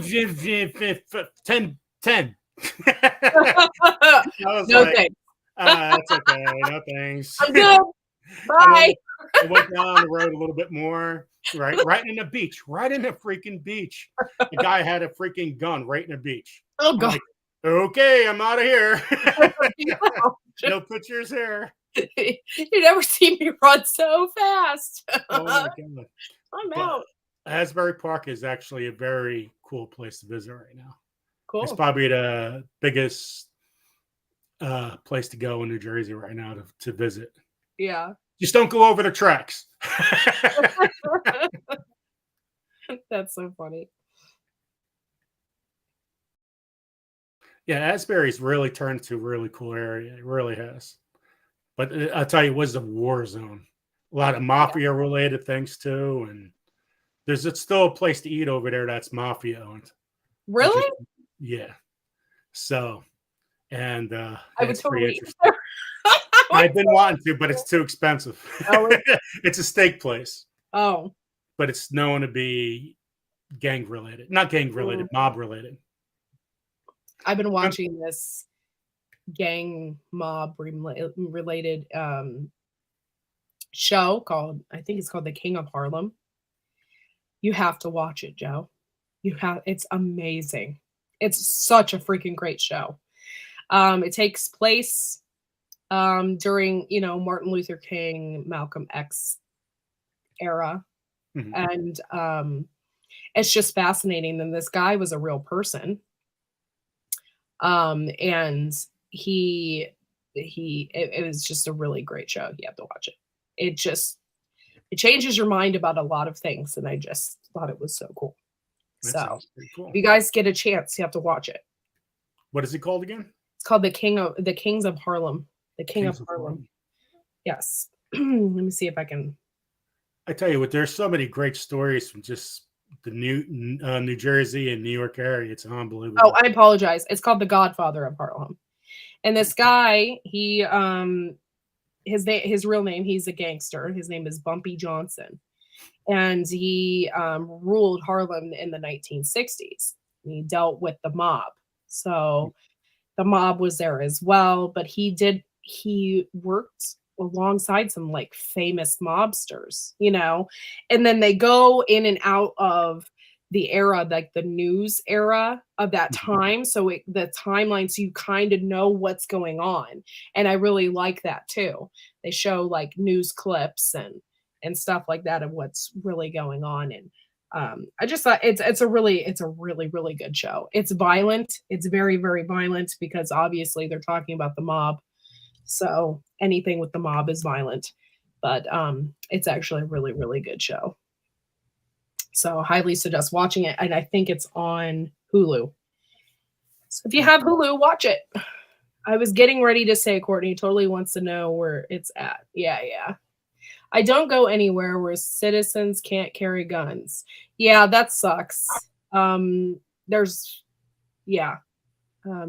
was No like, thanks. that's okay. No thanks. I'm good. Bye. I went down the road a little bit more, right in the beach, right in the freaking beach. The guy had a freaking gun right in the beach. Oh, God. Like, okay, I'm out of here. No pictures here. You never see me run so fast. Oh, my God. I'm out. Asbury Park is actually a very cool place to visit right now. Cool. It's probably the biggest place to go in New Jersey right now to visit. Yeah. Just don't go over the tracks. That's so funny. Yeah, Asbury's really turned into a really cool area. It really has. But I'll tell you, it was a war zone. A lot of mafia-related things, too. And There's still a place to eat over there that's mafia owned. Really? Yeah. So, and I would it's pretty totally. interesting. I've been wanting to, but it's too expensive. Oh, It's a steak place, Oh, but it's known to be gang related, not gang related, mob related. I've been watching this gang mob related show called, I think it's called The King of Harlem. You have to watch it, Joe. It's amazing. It's such a freaking great show. It takes place during, Martin Luther King, Malcolm X era. Mhm. And it's just fascinating. And this guy was a real person. And it was just a really great show. You have to watch it. It changes your mind about a lot of things. And I just thought it was so cool. That So sounds pretty cool. if you guys get a chance, you have to watch it. What is it called again? It's called The Kings of Harlem. The King Kings of of Harlem. Harlem. Yes. Let me see if I can. I tell you what, there's so many great stories from just the New Jersey and New York area. It's unbelievable. Oh, I apologize. It's called The Godfather of Harlem. And this guy, his real name, he's a gangster. His name is Bumpy Johnson. And he ruled Harlem in the 1960s. He dealt with the mob. So the mob was there as well, but he worked alongside some like famous mobsters, and then they go in and out of the era, like the news era of that time. So the timeline, so you kind of know what's going on. And I really like that too. They show like news clips and stuff like that of what's really going on. And I just thought it's a really, really good show. It's violent. It's very, very violent because obviously they're talking about the mob. So anything with the mob is violent, but it's actually a really, really good show. So highly suggest watching it. And I think it's on Hulu. So if you have Hulu, watch it. I was getting ready to say, Courtney totally wants to know where it's at. Yeah. I don't go anywhere where citizens can't carry guns. Yeah, that sucks. New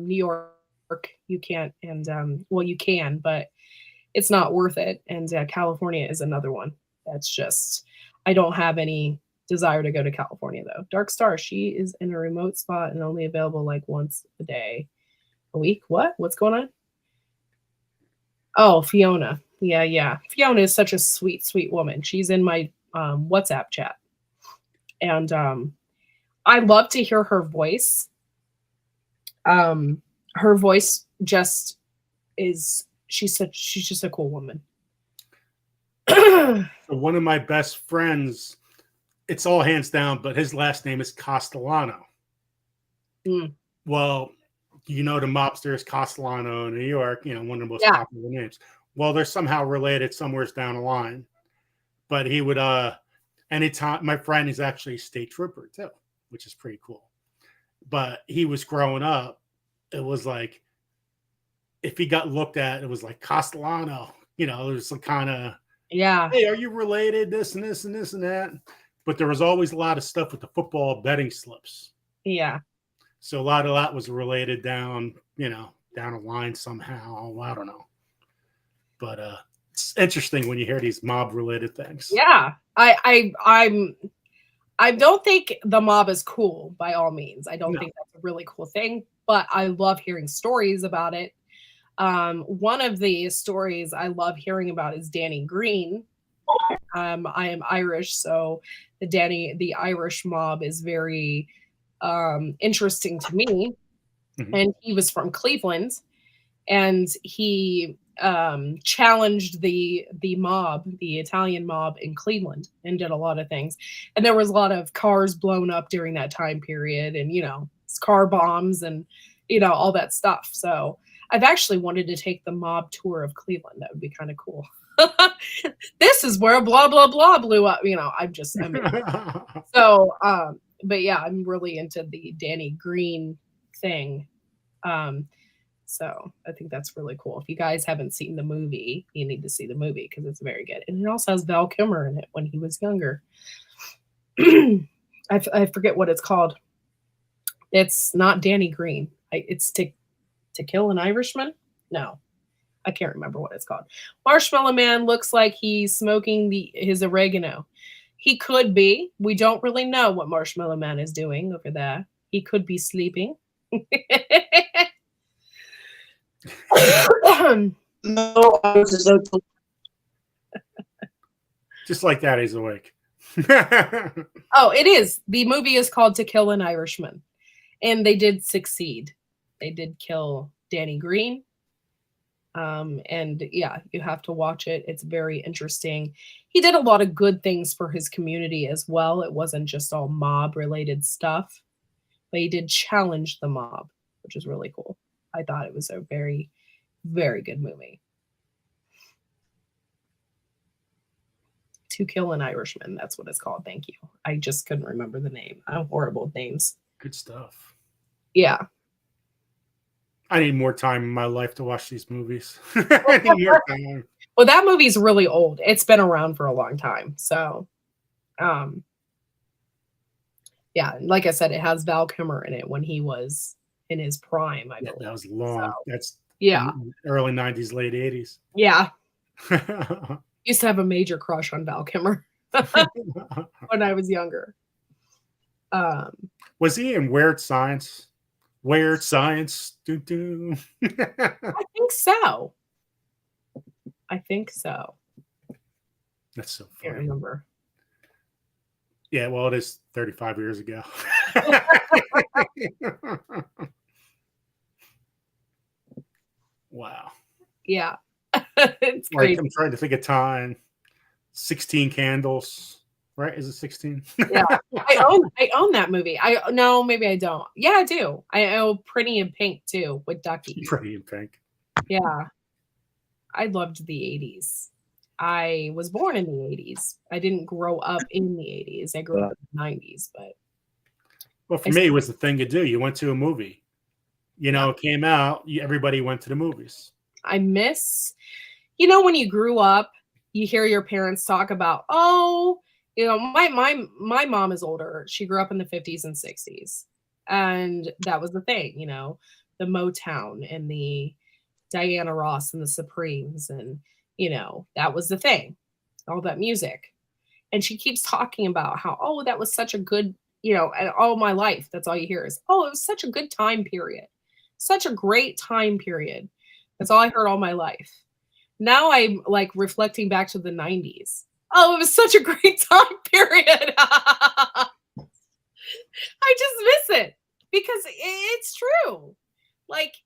York, you can't, and you can, but it's not worth it. And California is another one. That's just, I don't have any desire to go to California though. Dark Star, she is in a remote spot and only available like once a week. What's going on? Oh, Fiona. Yeah. Fiona is such a sweet, sweet woman. She's in my WhatsApp chat. And I love to hear her voice. Her voice just is, she's just a cool woman. So one of my best friends, it's all hands down, but his last name is Castellano. Well, the mobsters Castellano in New York, one of the most popular names. Well, they're somehow related somewhere down the line. But he would, anytime, my friend is actually a state trooper too, which is pretty cool. But he was growing up, it was like, if he got looked at, it was like Castellano, it was some kind of, hey, are you related? This and this and this and that. But there was always a lot of stuff with the football betting slips. Yeah. So a lot of that was related down, down a line somehow. I don't know. But it's interesting when you hear these mob related things. Yeah. I don't think the mob is cool by all means. I don't think that's a really cool thing, but I love hearing stories about it. One of the stories I love hearing about is Danny Green. I am Irish, so the Irish mob is very interesting to me. Mm-hmm. And he was from Cleveland, and he challenged the mob, the Italian mob in Cleveland, and did a lot of things. And there was a lot of cars blown up during that time period, and car bombs and all that stuff. So I've actually wanted to take the mob tour of Cleveland. That would be kind of cool. This is where blah blah blah blew up. So but yeah, I'm really into the Danny Green thing. So I think that's really cool. If you guys haven't seen the movie, you need to see the movie because it's very good. And it also has Val Kilmer in it when he was younger. I forget what it's called. It's not Danny Green. It's to Kill an Irishman. No, I can't remember what it's called. Marshmallow Man looks like he's smoking his oregano. He could be. We don't really know what Marshmallow Man is doing over there. He could be sleeping. No, I was just Just like that, he's awake. Oh, it is. The movie is called To Kill an Irishman. And they did succeed. They did kill Danny Green. And yeah, you have to watch it. It's very interesting. He did a lot of good things for his community as well. It wasn't just all mob related stuff, but he did challenge the mob, which is really cool. I thought it was a very, very good movie. To Kill an Irishman. That's what it's called. Thank you. I just couldn't remember the name. I'm horrible with names. Good stuff. Yeah. I need more time in my life to watch these movies. I need more time. Well, that movie's really old. It's been around for a long time. So, yeah, like I said, it has Val Kilmer in it when he was in his prime. I believe That was long. So, That's yeah, early 90s, late 80s. yeah. Used to have a major crush on Val Kilmer when I was younger. Was he in Weird Science? Weird Science. Doo-doo. I think so. I think so. That's so I can't funny. remember. Yeah, well, it is 35 years ago. Wow. Yeah. It's Like, great. I'm trying to think of time. 16 Candles, right? Is it 16? Yeah. I own that movie. No, maybe I don't. Yeah, I do. I own Pretty in Pink too with Ducky. Pretty in Pink. Yeah. I loved the 80s. I was born in the 80s. I didn't grow up in the 80s. I grew up in the 90s, but Well, for me, it was the thing to do. You went to a movie. It came out, everybody went to the movies. I miss, when you grew up, you hear your parents talk about, my mom is older. She grew up in the 50s and 60s. And that was the thing, the Motown and the Diana Ross and the Supremes. And, that was the thing, all that music. And she keeps talking about how, that was such a good, and all my life, that's all you hear is, it was such a good time period. Such a great time period. That's all I heard all my life. Now I'm like reflecting back to the 90s. It was such a great time period. I just miss it because it's true. Like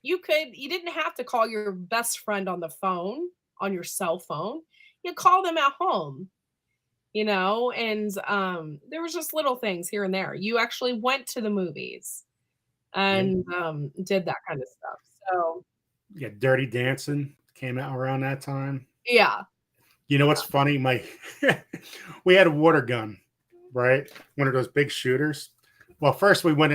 you didn't have to call your best friend on the phone, on your cell phone. You call them at home, and there was just little things here and there. You actually went to the movies and did that kind of stuff. So yeah, Dirty Dancing came out around that time. yeah. You know what's funny? We had a water gun, right? One of those big shooters. Well, first we went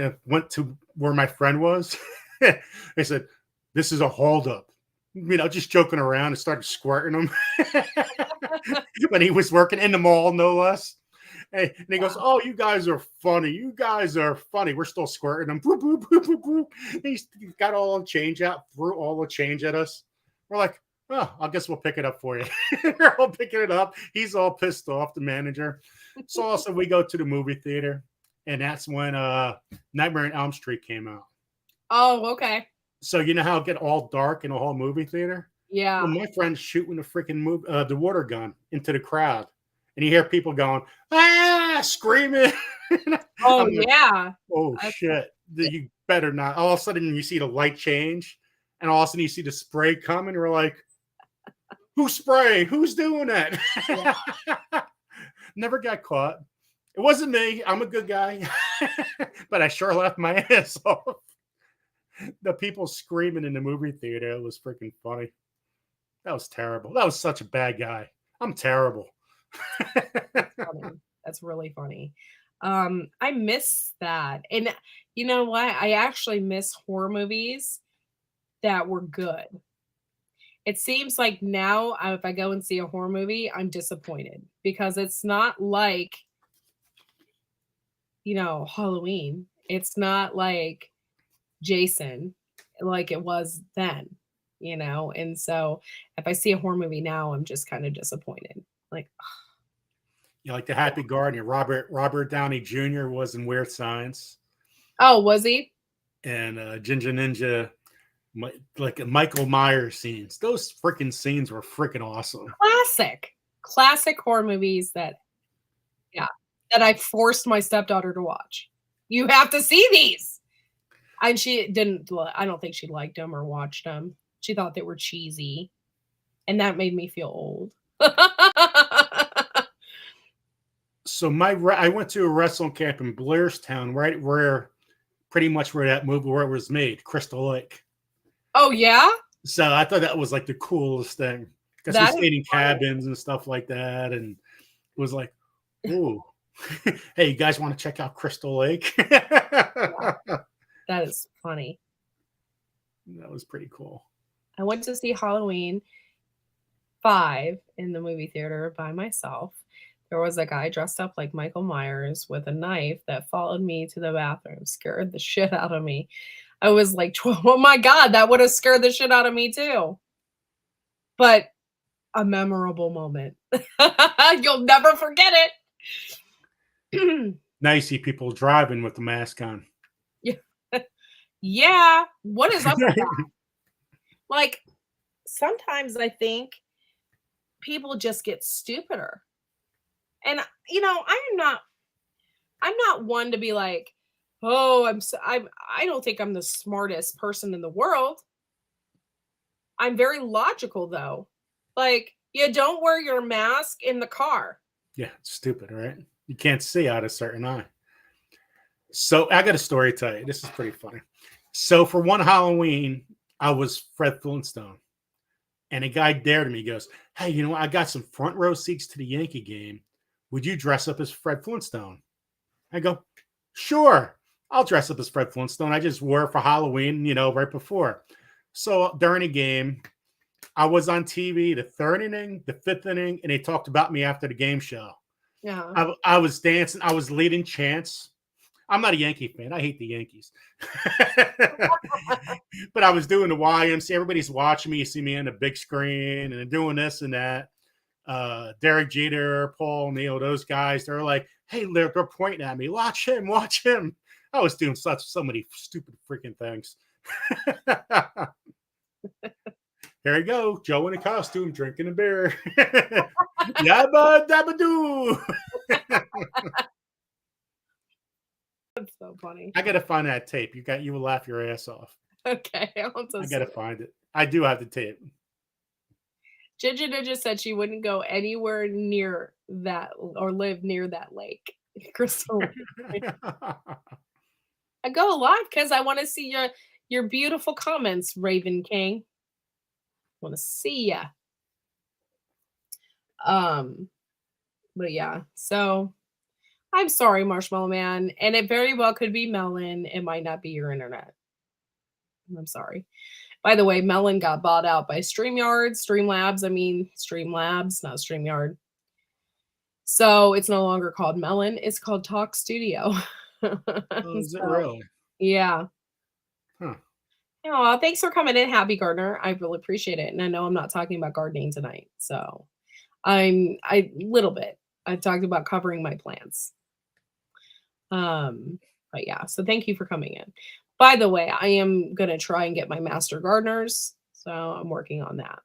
to where my friend was. They said, "This is a holdup." Just joking around and started squirting him when he was working in the mall, no less. And he goes, "Oh, you guys are funny. You guys are funny." We're still squirting him. Boop, boop, boop, boop, boop. He's got all the change out, threw all the change at us. We're like, "Oh, I guess we'll pick it up for you." We're all picking it up. He's all pissed off, the manager. So also we go to the movie theater, and that's when Nightmare on Elm Street came out. Oh, okay. So you know how it get all dark in the whole movie theater? Yeah. Well, my friend's shooting the freaking the water gun into the crowd. And you hear people going, screaming. Oh, like, yeah. Oh, shit. You better not. All of a sudden, you see the light change. And all of a sudden, you see the spray coming. You're like, who's spraying? Who's doing that? Yeah. Never got caught. It wasn't me. I'm a good guy. But I sure left my ass off. The people screaming in the movie theater. It was freaking funny. That was terrible. That was such a bad guy. I'm terrible. That's really funny. I miss that. And you know what? I actually miss horror movies that were good. It seems like now if I go and see a horror movie, I'm disappointed because it's not like Halloween. It's not like Jason like it was then, And so if I see a horror movie now, I'm just kind of disappointed. Like, Like the Happy Gardener. Robert Downey Jr. was in Weird Science, oh, was he? and Ginger Ninja, like Michael Myers scenes. Those freaking scenes were freaking awesome. Classic horror movies that I forced my stepdaughter to watch. You have to see these. And she didn't, I don't think she liked them or watched them. She thought they were cheesy. And that made me feel old. So I went to a wrestling camp in Blairstown, right where pretty much where that movie where it was made, Crystal Lake. Oh, yeah? So I thought that was like the coolest thing. Because we stayed in cabins and stuff like that. And it was like, ooh, hey, you guys want to check out Crystal Lake? That is funny. That was pretty cool. I went to see Halloween 5 in the movie theater by myself. There was a guy dressed up like Michael Myers with a knife that followed me to the bathroom, scared the shit out of me. I was like, oh my God, that would have scared the shit out of me too. But a memorable moment. You'll never forget it. Nice to see people driving with the mask on. Yeah. What is up with that? Like, sometimes I think people just get stupider. And I'm not one to be like, oh, I don't think I'm the smartest person in the world. I'm very logical though. Like, you don't wear your mask in the car. Yeah, it's stupid, right? You can't see out a certain eye. So I got a story to tell you. This is pretty funny. So for one Halloween, I was Fred Flintstone. And a guy dared me, he goes, hey, I got some front row seats to the Yankee game. Would you dress up as Fred Flintstone? I go, sure, I'll dress up as Fred Flintstone. I just wore it for Halloween, right before. So during a game, I was on TV, the 3rd inning, the 5th inning, and they talked about me after the game show. Yeah. I was dancing. I was leading chants. I'm not a Yankee fan. I hate the Yankees. But I was doing the YMCA. Everybody's watching me. You see me on the big screen and doing this and that. Derek Jeter, Paul Neal, those guys, they're like, hey, they're pointing at me. Watch him, watch him. I was doing so many stupid freaking things. Here you go, Joe in a costume, drinking a beer. Yabba dabba doo. That's so funny. I gotta find that tape. You will laugh your ass off. Okay. I gotta find it. I do have the tape. Ginger Ninja said she wouldn't go anywhere near that or live near that lake. Crystal Lake. I go a lot because I want to see your beautiful comments, Raven King. Want to see ya. But yeah, so I'm sorry, Marshmallow Man, and it very well could be Melon. It might not be your internet. I'm sorry. By the way, Melon got bought out by Streamlabs, not StreamYard. So it's no longer called Melon. It's called Talk Studio. Oh, is it really? Yeah. Huh. Oh, thanks for coming in, Happy Gardener. I really appreciate it. And I know I'm not talking about gardening tonight. So I'm talked about covering my plants. But yeah, so thank you for coming in. By the way, I am going to try and get my master gardeners. So I'm working on that.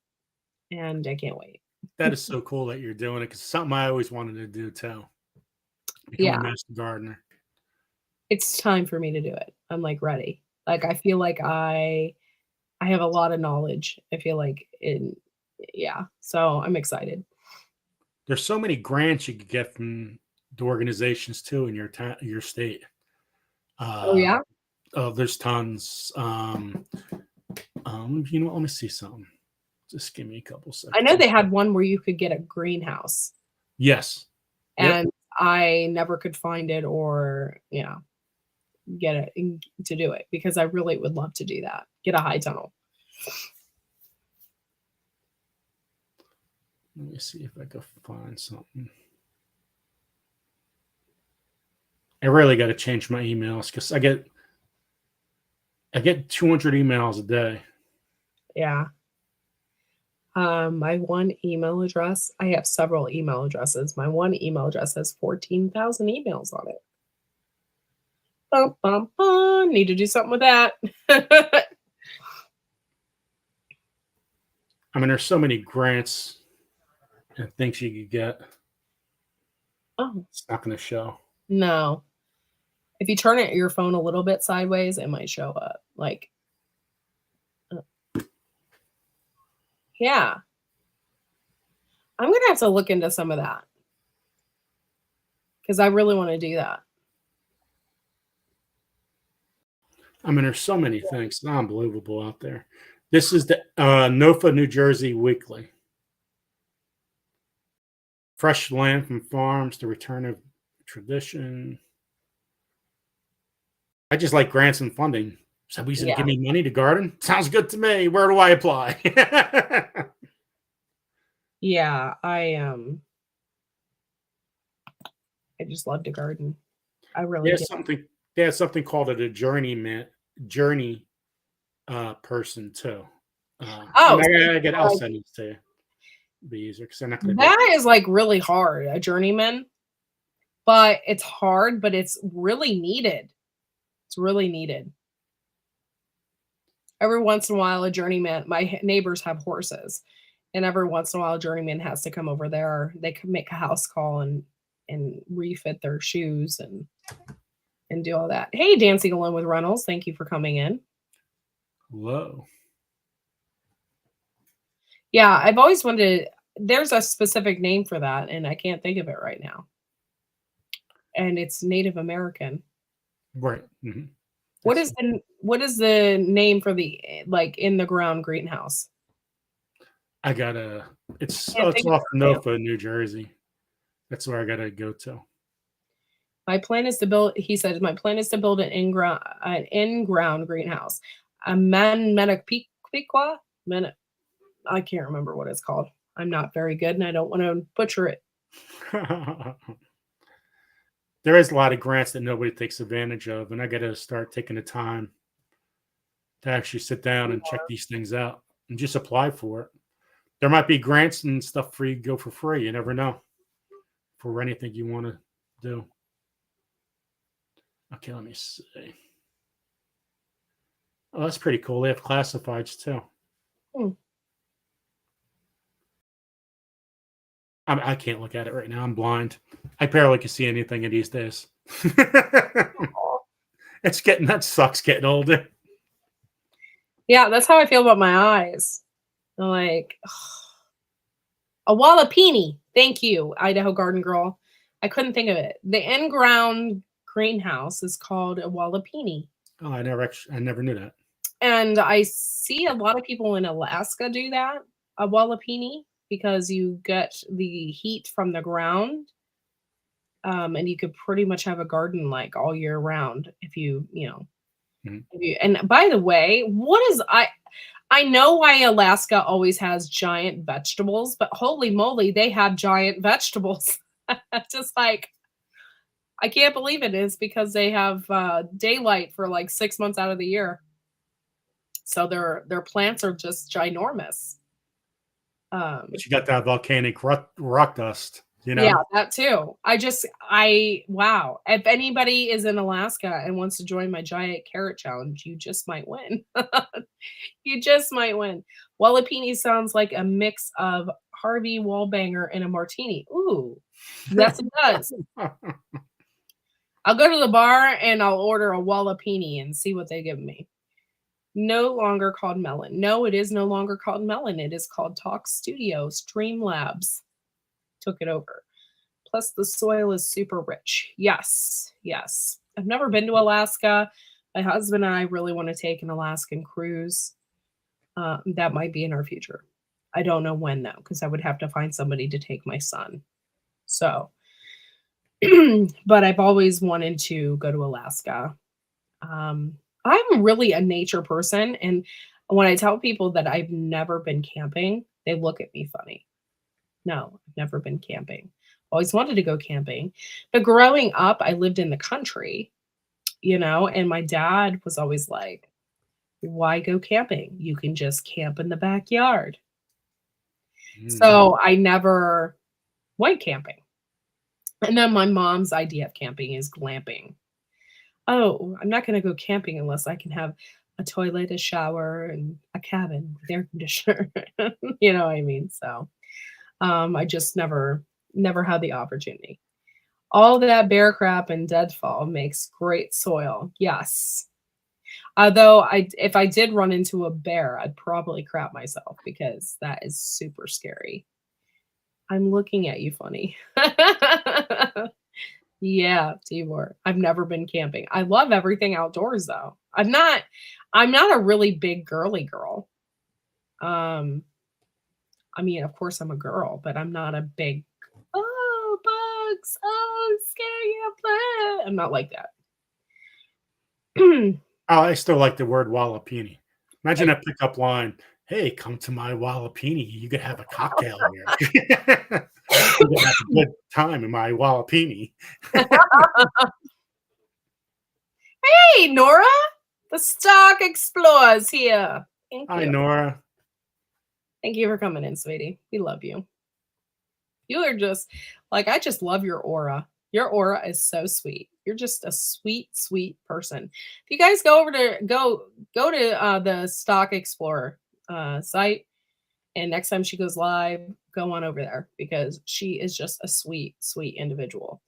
And I can't wait. That is so cool that you're doing it because it's something I always wanted to do too. Become a master gardener. It's time for me to do it. I'm like ready. Like I feel like I have a lot of knowledge. I feel like so I'm excited. There's so many grants you could get from the organizations too in your state. Oh yeah. There's tons. Let me see something. Just give me a couple seconds. I know they had one where you could get a greenhouse. Yes. And I never could find it or, get it to do it because I really would love to do that. Get a high tunnel. Let me see if I can find something. I really got to change my emails because I get 200 emails a day. Yeah. My one email address, I have several email addresses. My one email address has 14,000 emails on it. Bum, bum, bum. Need to do something with that. I mean, there's so many grants and things you could get. Oh, It's not going to show. no. If you turn it your phone a little bit sideways, it might show up. Like, yeah. I'm going to have to look into some of that because I really want to do that. I mean, there's so many things. It's unbelievable out there. This is the NOFA New Jersey Weekly. Fresh land from farms, the return of tradition. I just like grants and funding. Somebody's going to give me money to garden? Sounds good to me. Where do I apply? Yeah, I just love to garden. I really do. They have something called a journey person too. I get I'll send it to be easier because they're not going to. That is like really hard, a journeyman, but it's hard, but it's really needed. It's really needed. Every once in a while, a journeyman. My neighbors have horses, and every once in a while, a journeyman has to come over there. They can make a house call and refit their shoes and do all that. Hey, Dancing Alone with Reynolds, thank you for coming in. Hello. Yeah, I've always wanted. There's a specific name for that, and I can't think of it right now. And it's Native American. Right. Mm-hmm. What is the name for the like in the ground greenhouse? It's off NOFA, New Jersey. That's where I gotta go to. My plan is to build. He said, my plan is to build an in-ground greenhouse. A Manmenapequa. I can't remember what it's called. I'm not very good, and I don't want to butcher it. There is a lot of grants that nobody takes advantage of, and I got to start taking the time to actually sit down and check these things out and just apply for it. There might be grants and stuff for you to go for free. You never know for anything you want to do. Okay, let me see. Oh, that's pretty cool. They have classifieds too. I can't look at it right now. I'm blind. I barely can see anything in these days. That sucks getting older. Yeah, that's how I feel about my eyes. I'm like, a Wallapini. Thank you, Idaho Garden Girl. I couldn't think of it. The in-ground greenhouse is called a Wallapini. Oh, I never knew that. And I see a lot of people in Alaska do that, a Wallapini, because you get the heat from the ground. And you could pretty much have a garden like all year round if you know. Mm-hmm. And by the way, I know why Alaska always has giant vegetables, but holy moly, they have giant vegetables. Just like, I can't believe it is because they have daylight for like 6 months out of the year. So their plants are just ginormous. But you got that volcanic rock dust, you know? Yeah, that too. Wow. If anybody is in Alaska and wants to join my giant carrot challenge, you just might win. You just might win. Wallapini sounds like a mix of Harvey Wallbanger and a martini. Ooh, yes, it does. I'll go to the bar and I'll order a Wallapini and see what they give me. No longer called Melon. No, it is no longer called Melon. It is called Talk Studio. Streamlabs took it over. Plus, the soil is super rich. Yes, yes. I've never been to Alaska. My husband and I really want to take an Alaskan cruise. That might be in our future. I don't know when, though, because I would have to find somebody to take my son. So, but I've always wanted to go to Alaska. I'm really a nature person, and when I tell people that I've never been camping, they look at me funny. No, I've never been camping. always wanted to go camping. But growing up, I lived in the country, and my dad was always like, why go camping? You can just camp in the backyard. So I never went camping. And then my mom's idea of camping is glamping. Oh, I'm not going to go camping unless I can have a toilet, a shower, and a cabin with air conditioner. You know what I mean? So I just never had the opportunity. All that bear crap and deadfall makes great soil. Yes. Although if I did run into a bear, I'd probably crap myself because that is super scary. I'm looking at you funny. Yeah, Timur. I've never been camping. I love everything outdoors though. I'm not a really big girly girl. I mean, of course I'm a girl, but I'm not a big, oh, bugs, oh, scary. I'm not like that. I still like the word Wallapini. Imagine a pickup line. Hey, come to my Wallapini. You could have a cocktail here. You could have a good time in my Wallapini. Hey, Nora. The Stock Explorers here. Thank you. Hi, Nora. Thank you for coming in, sweetie. We love you. You are just like, I just love your aura. Your aura is so sweet. You're just a sweet, sweet person. If you guys go to the Stock Explorer site, and next time she goes live, go on over there because she is just a sweet, sweet individual.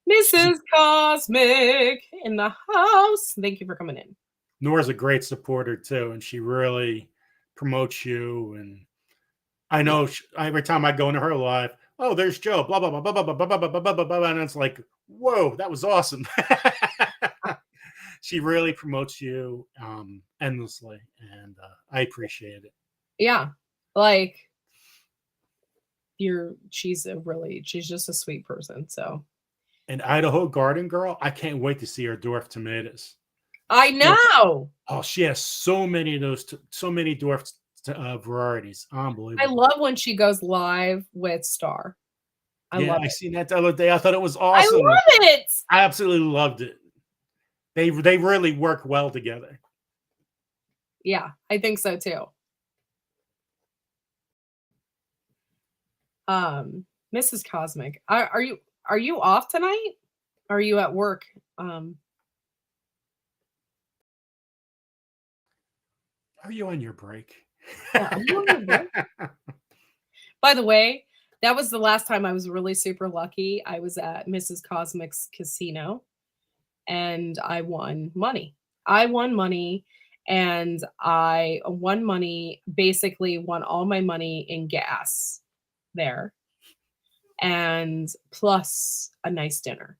Mrs. Cosmic in the house. Thank you for coming in. Nora's a great supporter too, and she really promotes you. And I know every time I go into her live, oh, there's Joe, blah blah blah blah blah blah blah blah blah blah blah, and it's like, whoa, that was awesome. She really promotes you endlessly, and I appreciate it. Yeah, like she's just a sweet person. So, and Idaho Garden Girl, I can't wait to see her dwarf tomatoes. I know. Oh, she has so many of those, so many dwarf varieties. Unbelievable. I love when she goes live with Star. I seen that the other day. I thought it was awesome. I love it. I absolutely loved it. They really work well together. Yeah, I think so too. Mrs. Cosmic, are you off tonight? Are you at work? Are you on your break? Yeah, are you on your break? By the way, that was the last time I was really super lucky. I was at Mrs. Cosmic's casino and I won money. And I won money, basically won all my money in gas there and plus a nice dinner.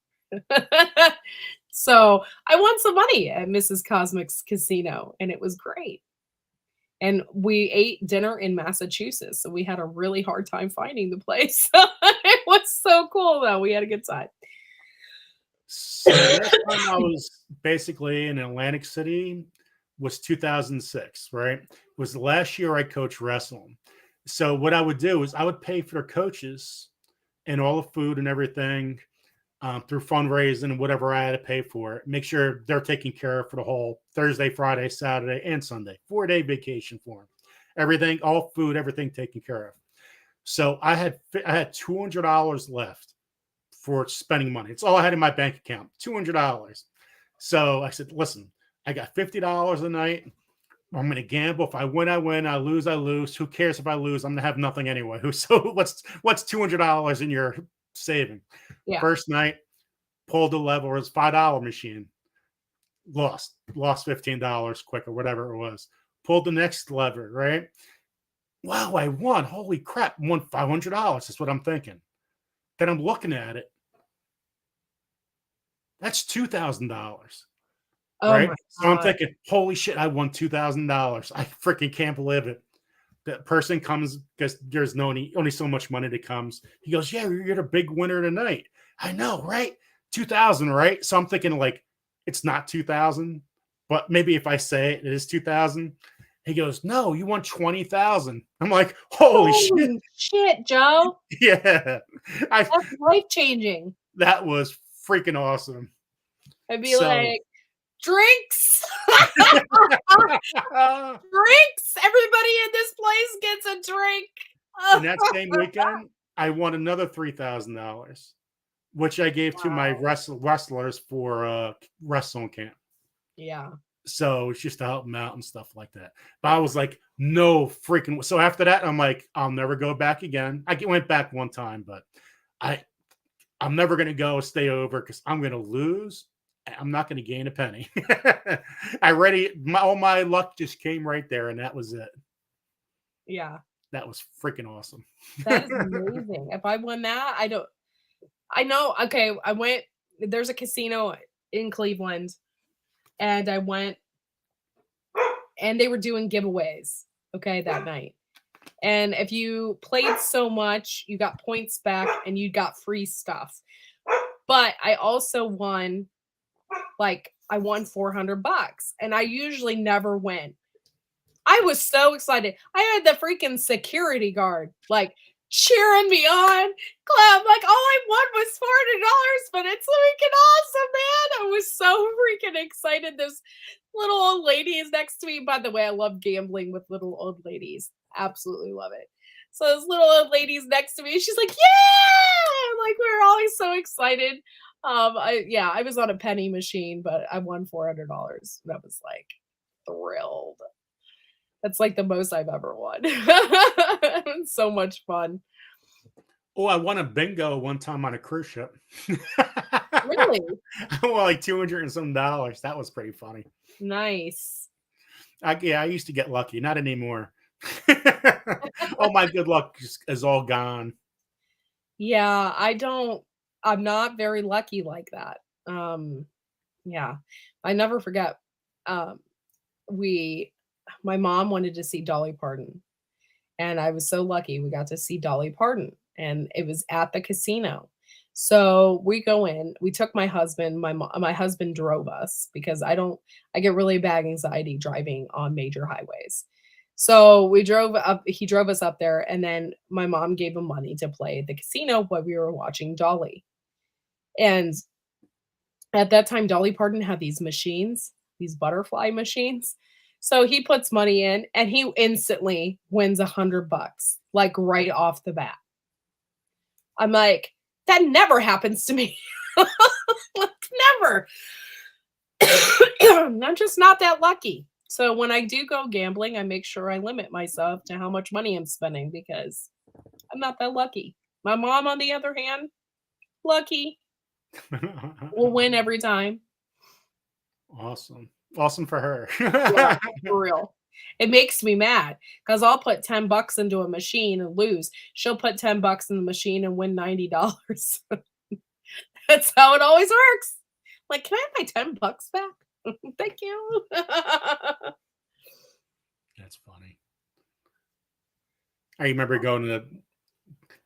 So I won some money at Mrs. Cosmic's casino and it was great. And we ate dinner in Massachusetts. So we had a really hard time finding the place. It was so cool though. We had a good time. So the last time I was basically in Atlantic City was 2006, right? It was the last year I coached wrestling. So what I would do is I would pay for their coaches and all the food and everything through fundraising and whatever I had to pay for it. Make sure they're taken care of for the whole Thursday, Friday, Saturday, and Sunday. 4-day vacation for them. Everything, all food, everything taken care of. So I had $200 left for spending money. It's all I had in my bank account, $200. So I said, listen, I got $50 a night. I'm going to gamble. If I win, I win. I lose. Who cares if I lose? I'm going to have nothing anyway. So what's $200 in your saving? Yeah. First night, pulled the lever. It was $5 machine. Lost $15 quick or whatever it was. Pulled the next lever, right? Wow, I won. Holy crap. Won $500. That's what I'm thinking. Then I'm looking at it. That's $2,000. Oh right? So I'm thinking, holy shit, I won $2,000. I freaking can't believe it. That person comes because there's only so much money that comes. He goes, yeah, you're the big winner tonight. I know, right? 2,000, right? So I'm thinking like, it's not 2,000, but maybe if I say it is 2,000. He goes, "No, you won 20,000." I'm like, "Holy shit!" Holy shit, Joe. Yeah, That's life changing. that was freaking awesome. I'd be So- like, drinks. Drinks. Everybody in this place gets a drink. And that same weekend, I won another $3,000, which I gave to my wrestlers for wrestling camp. Yeah. So it's just to help them out and stuff like that. But I was like, no freaking. So after that, I'm like, I'll never go back again. I went back one time, but I'm never going to go stay over because I'm going to lose. I'm not going to gain a penny. All my luck just came right there, and that was it. Yeah. That was freaking awesome. That is amazing. If I won that, I know. Okay. There's a casino in Cleveland, and I went, and they were doing giveaways. Okay. That night. And if you played so much, you got points back and you got free stuff. But I also won, I won $400, and I usually never win. I was so excited. I had the freaking security guard cheering me on. Clap, all I won was $400, but it's freaking awesome, man. I was so freaking excited. This little old lady is next to me. By the way, I love gambling with little old ladies. Absolutely love it. So this little old lady's next to me. She's like, yeah! We were always so excited. I was on a penny machine, but I won $400. And I was thrilled. That's the most I've ever won. It was so much fun. Oh, I won a bingo one time on a cruise ship. Really? I won $200 and some. That was pretty funny. Nice. I used to get lucky. Not anymore. All my good luck is all gone. Yeah, I'm not very lucky like that. Yeah, I never forget. My mom wanted to see Dolly Parton, and I was so lucky we got to see Dolly Parton, and it was at the casino. So we go in. We took my husband. My husband drove us because I get really bad anxiety driving on major highways. So we drove up. He drove us up there, and then my mom gave him money to play at the casino while we were watching Dolly. And at that time, Dolly Parton had these machines, these butterfly machines. So he puts money in, and he instantly wins $100, right off the bat. I'm like, that never happens to me. Never. I'm just not that lucky. So when I do go gambling, I make sure I limit myself to how much money I'm spending because I'm not that lucky. My mom, on the other hand, lucky, will win every time. Awesome for her. Yeah, for real. It makes me mad because I'll put $10 into a machine and lose. She'll put $10 in the machine and win $90. That's how it always works. Can I have my $10 back? Thank you. That's funny. I remember going to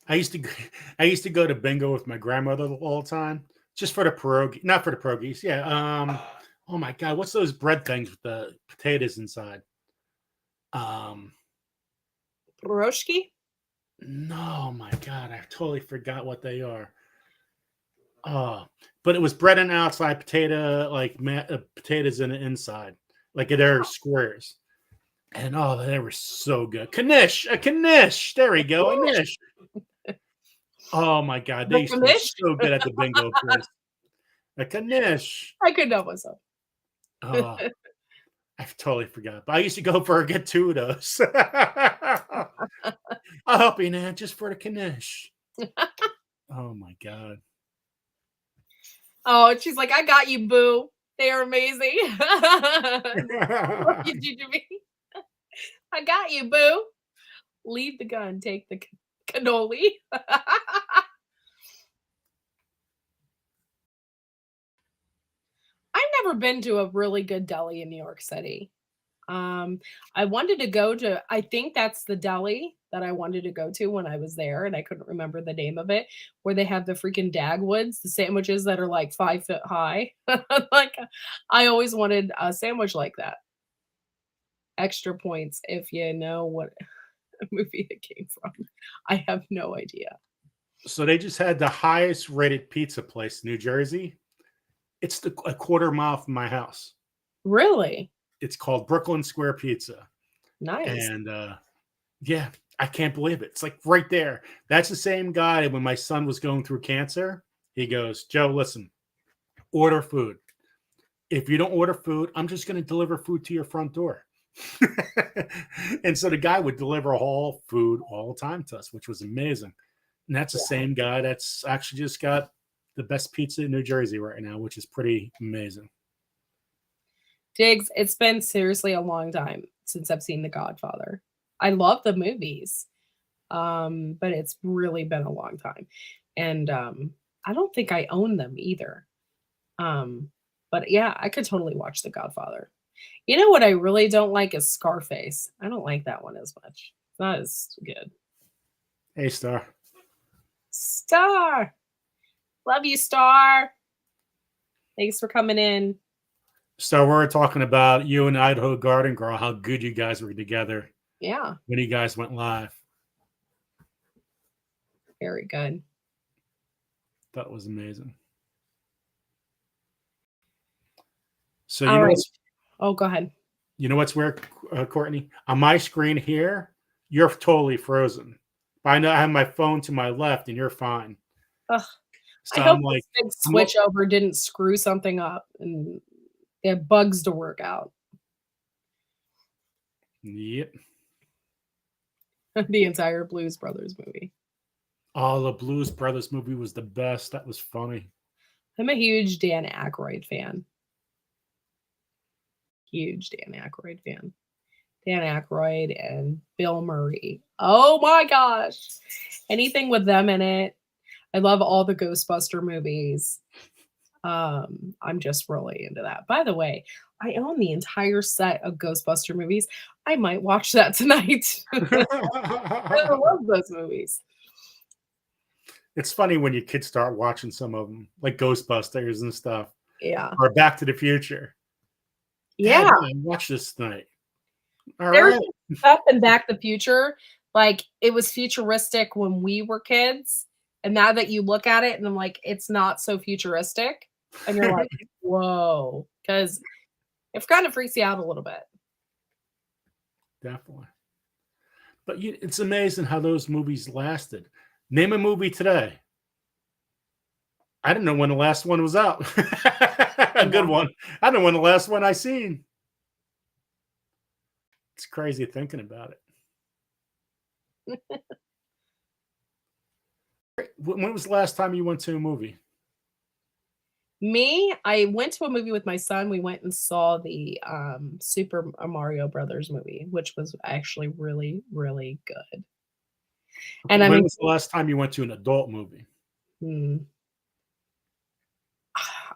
I used to go to bingo with my grandmother all the time, just for the pierogi, not for the pierogies. Yeah. Oh my God, what's those bread things with the potatoes inside? Pierogi? No, my God, I totally forgot what they are. But it was bread on the outside, potato, potatoes in the inside, they're squares. And they were so good. Knish, a knish. There we go, a knish. Oh my God, they used to be so good at the bingo place. A knish. I couldn't help myself. I totally forgot. But I used to get 2 of those. I'll help you, Nan, just for the knish. Oh my God. Oh, she's like, I got you, boo. They are amazing. What did you do to me? I got you, boo. Leave the gun, take the cannoli. I've never been to a really good deli in New York City. I wanted to go to, I think that's the deli that I wanted to go to when I was there, and I couldn't remember the name of it, where they have the freaking Dagwoods, the sandwiches that are 5 foot high. I always wanted a sandwich like that. extra points if you know what movie it came from. I have no idea. So they just had the highest rated pizza place in New Jersey. It's a quarter mile from my house. Really? It's called Brooklyn Square Pizza. Nice. And yeah, I can't believe it. It's like right there. That's the same guy when my son was going through cancer. He goes, Joe, listen, order food. If you don't order food, I'm just going to deliver food to your front door. And so the guy would deliver all food all the time to us, which was amazing. And that's the same guy that's actually just got the best pizza in New Jersey right now, which is pretty amazing. Diggs, it's been seriously a long time since I've seen The Godfather. I love the movies, but it's really been a long time. And I don't think I own them either. But yeah, I could totally watch The Godfather. You know what I really don't like is Scarface. I don't like that one as much. It's not as good. Hey, Star. Star. Love you, Star. Thanks for coming in. So we're talking about you and Idaho Garden Girl, how good you guys were together. Yeah. When you guys went live. Very good. That was amazing. So All right. Oh, go ahead. You know what's weird, Courtney? On my screen here, you're totally frozen. But I know I have my phone to my left, and you're fine. Ugh. So I hope I'm like, this big switch over didn't screw something up, and they have bugs to work out. Yep. The entire Blues Brothers movie. Oh, the Blues Brothers movie was the best. That was funny. I'm a huge Dan Aykroyd fan. Huge Dan Aykroyd fan. Dan Aykroyd and Bill Murray. Oh my gosh. Anything with them in it. I love all the Ghostbuster movies. I'm just really into that. By the way, I own the entire set of Ghostbuster movies. I might watch that tonight. I love those movies. It's funny when your kids start watching some of them, like Ghostbusters and stuff. Yeah. Or Back to the Future. Yeah. Dad, watch this tonight. All There's right. stuff in Back to the Future. Like, it was futuristic when we were kids. And now that you look at it and I'm like, it's not so futuristic. And you're like, whoa. Because it kind of freaks you out a little bit. Definitely. But it's amazing how those movies lasted. Name a movie today. I didn't know when the last one was out. A good one. I don't know when the last one I seen. It's crazy thinking about it. When was the last time you went to a movie? Me, I went to a movie with my son. We went and saw the Super Mario Brothers movie, which was actually really, really good. And when was the last time you went to an adult movie?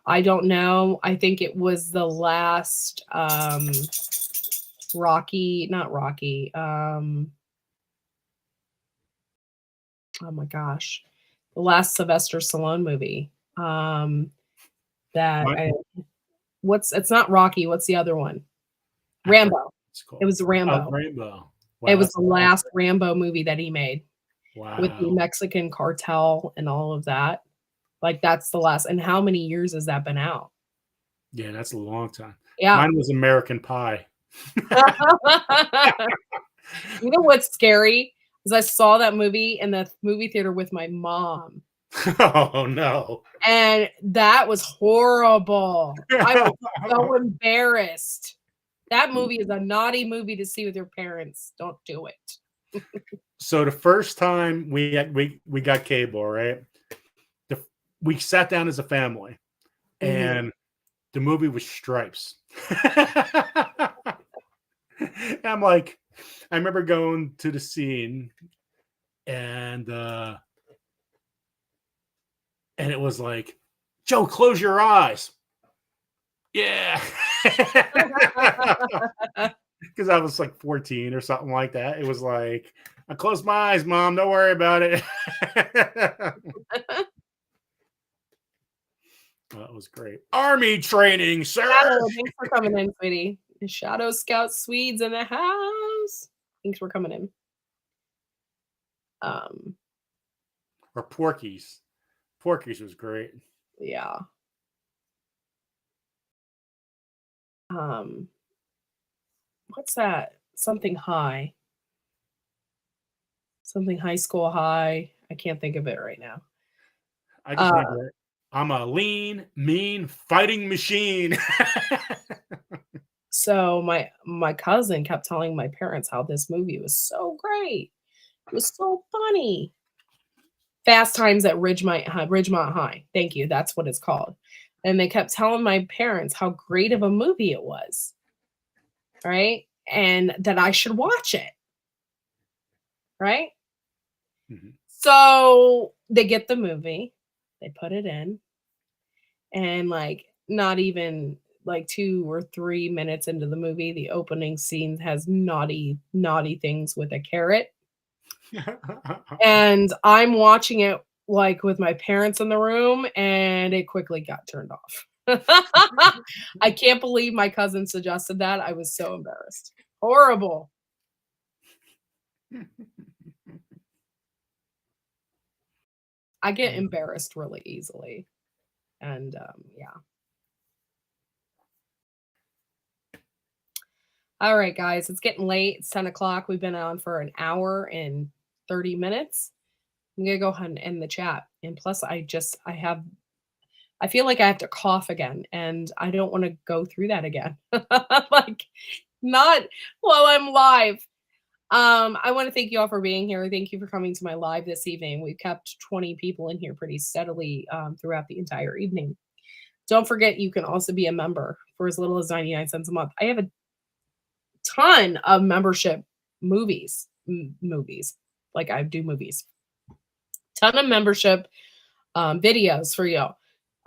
I don't know. I think it was the last Rocky, not Rocky. Oh my gosh. The last Sylvester Stallone movie. It's not Rocky. What's the other one? Rambo. It was Rambo. Rambo. Wow, it was the last Rambo movie that he made. Wow. With the Mexican cartel and all of that. Like, that's the last. And how many years has that been out? Yeah, that's a long time. Yeah. Mine was American Pie. You know what's scary? Is I saw that movie in the movie theater with my mom. Oh, no. And that was horrible. I was so embarrassed. That movie is a naughty movie to see with your parents. Don't do it. So the first time we got cable, right? We sat down as a family, and the movie was Stripes. I'm like, I remember going to the scene, and it was like, Joe, close your eyes. Yeah. Because I was like 14 or something like that. It was like, I closed my eyes, Mom. Don't worry about it. That was great. Army training, sir. Thanks for coming in, sweetie. Shadow Scout Swedes in the house. Thanks for coming in. Or Porky's. Porky's was great. Yeah. What's that? Something high. Something high school high. I can't think of it right now. I just remember I'm a lean, mean fighting machine. So my cousin kept telling my parents how this movie was so great. It was so funny. Fast Times at Ridgemont High. Thank you. That's what it's called. And they kept telling my parents how great of a movie it was. Right? And that I should watch it. Right? Mhm. So they get the movie, they put it in, and like not even like 2 or 3 minutes into the movie, the opening scene has naughty things with a carrot. And I'm watching it like with my parents in the room, and it quickly got turned off. I can't believe my cousin suggested that. I was so embarrassed. Horrible. I get embarrassed really easily. And yeah. All right, guys, it's getting late. It's 10 o'clock. We've been on for an hour and 30 minutes. I'm going to go ahead and end the chat. And plus, I feel like I have to cough again, and I don't want to go through that again. Like, not while I'm live. I want to thank you all for being here. Thank you for coming to my live this evening. We've kept 20 people in here pretty steadily throughout the entire evening. Don't forget, you can also be a member for as little as 99 cents a month. I have a ton of membership movies. Like I do movies. Ton of membership videos for you.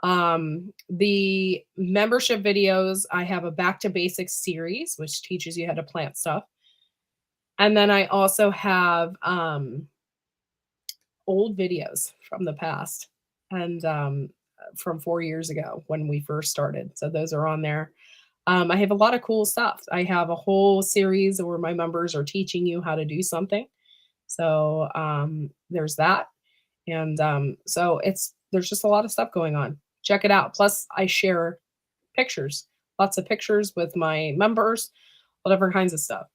The membership videos, I have a Back to Basics series, which teaches you how to plant stuff. And then I also have old videos from the past and from 4 years ago when we first started. So those are on there. I have a lot of cool stuff. I have a whole series where my members are teaching you how to do something. So there's that. And so there's just a lot of stuff going on. Check it out. Plus, I share pictures, lots of pictures with my members, all different kinds of stuff.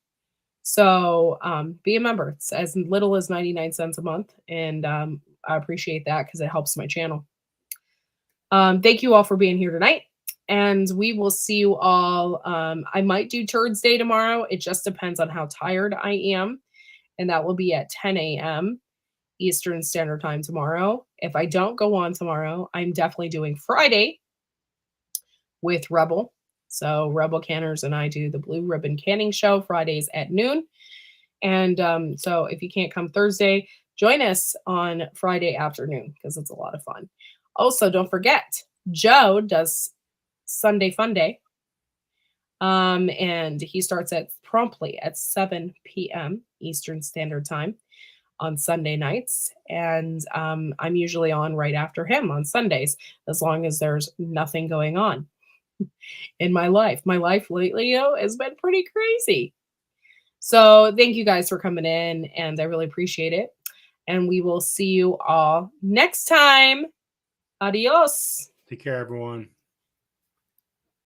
So be a member. It's as little as 99 cents a month. And I appreciate that because it helps my channel. Thank you all for being here tonight. And we will see you all. I might do Turds Day tomorrow. It just depends on how tired I am. And that will be at 10 a.m. Eastern Standard Time tomorrow. If I don't go on tomorrow, I'm definitely doing Friday with Rebel. So Rebel Canners and I do the Blue Ribbon Canning Show Fridays at noon. And so if you can't come Thursday, join us on Friday afternoon because it's a lot of fun. Also, don't forget, Joe does Sunday Fun Day. And he starts promptly at 7 p.m. Eastern Standard Time on Sunday nights. And I'm usually on right after him on Sundays, as long as there's nothing going on in my life. My life lately, has been pretty crazy. So thank you guys for coming in, and I really appreciate it. And we will see you all next time. Adios. Take care, everyone.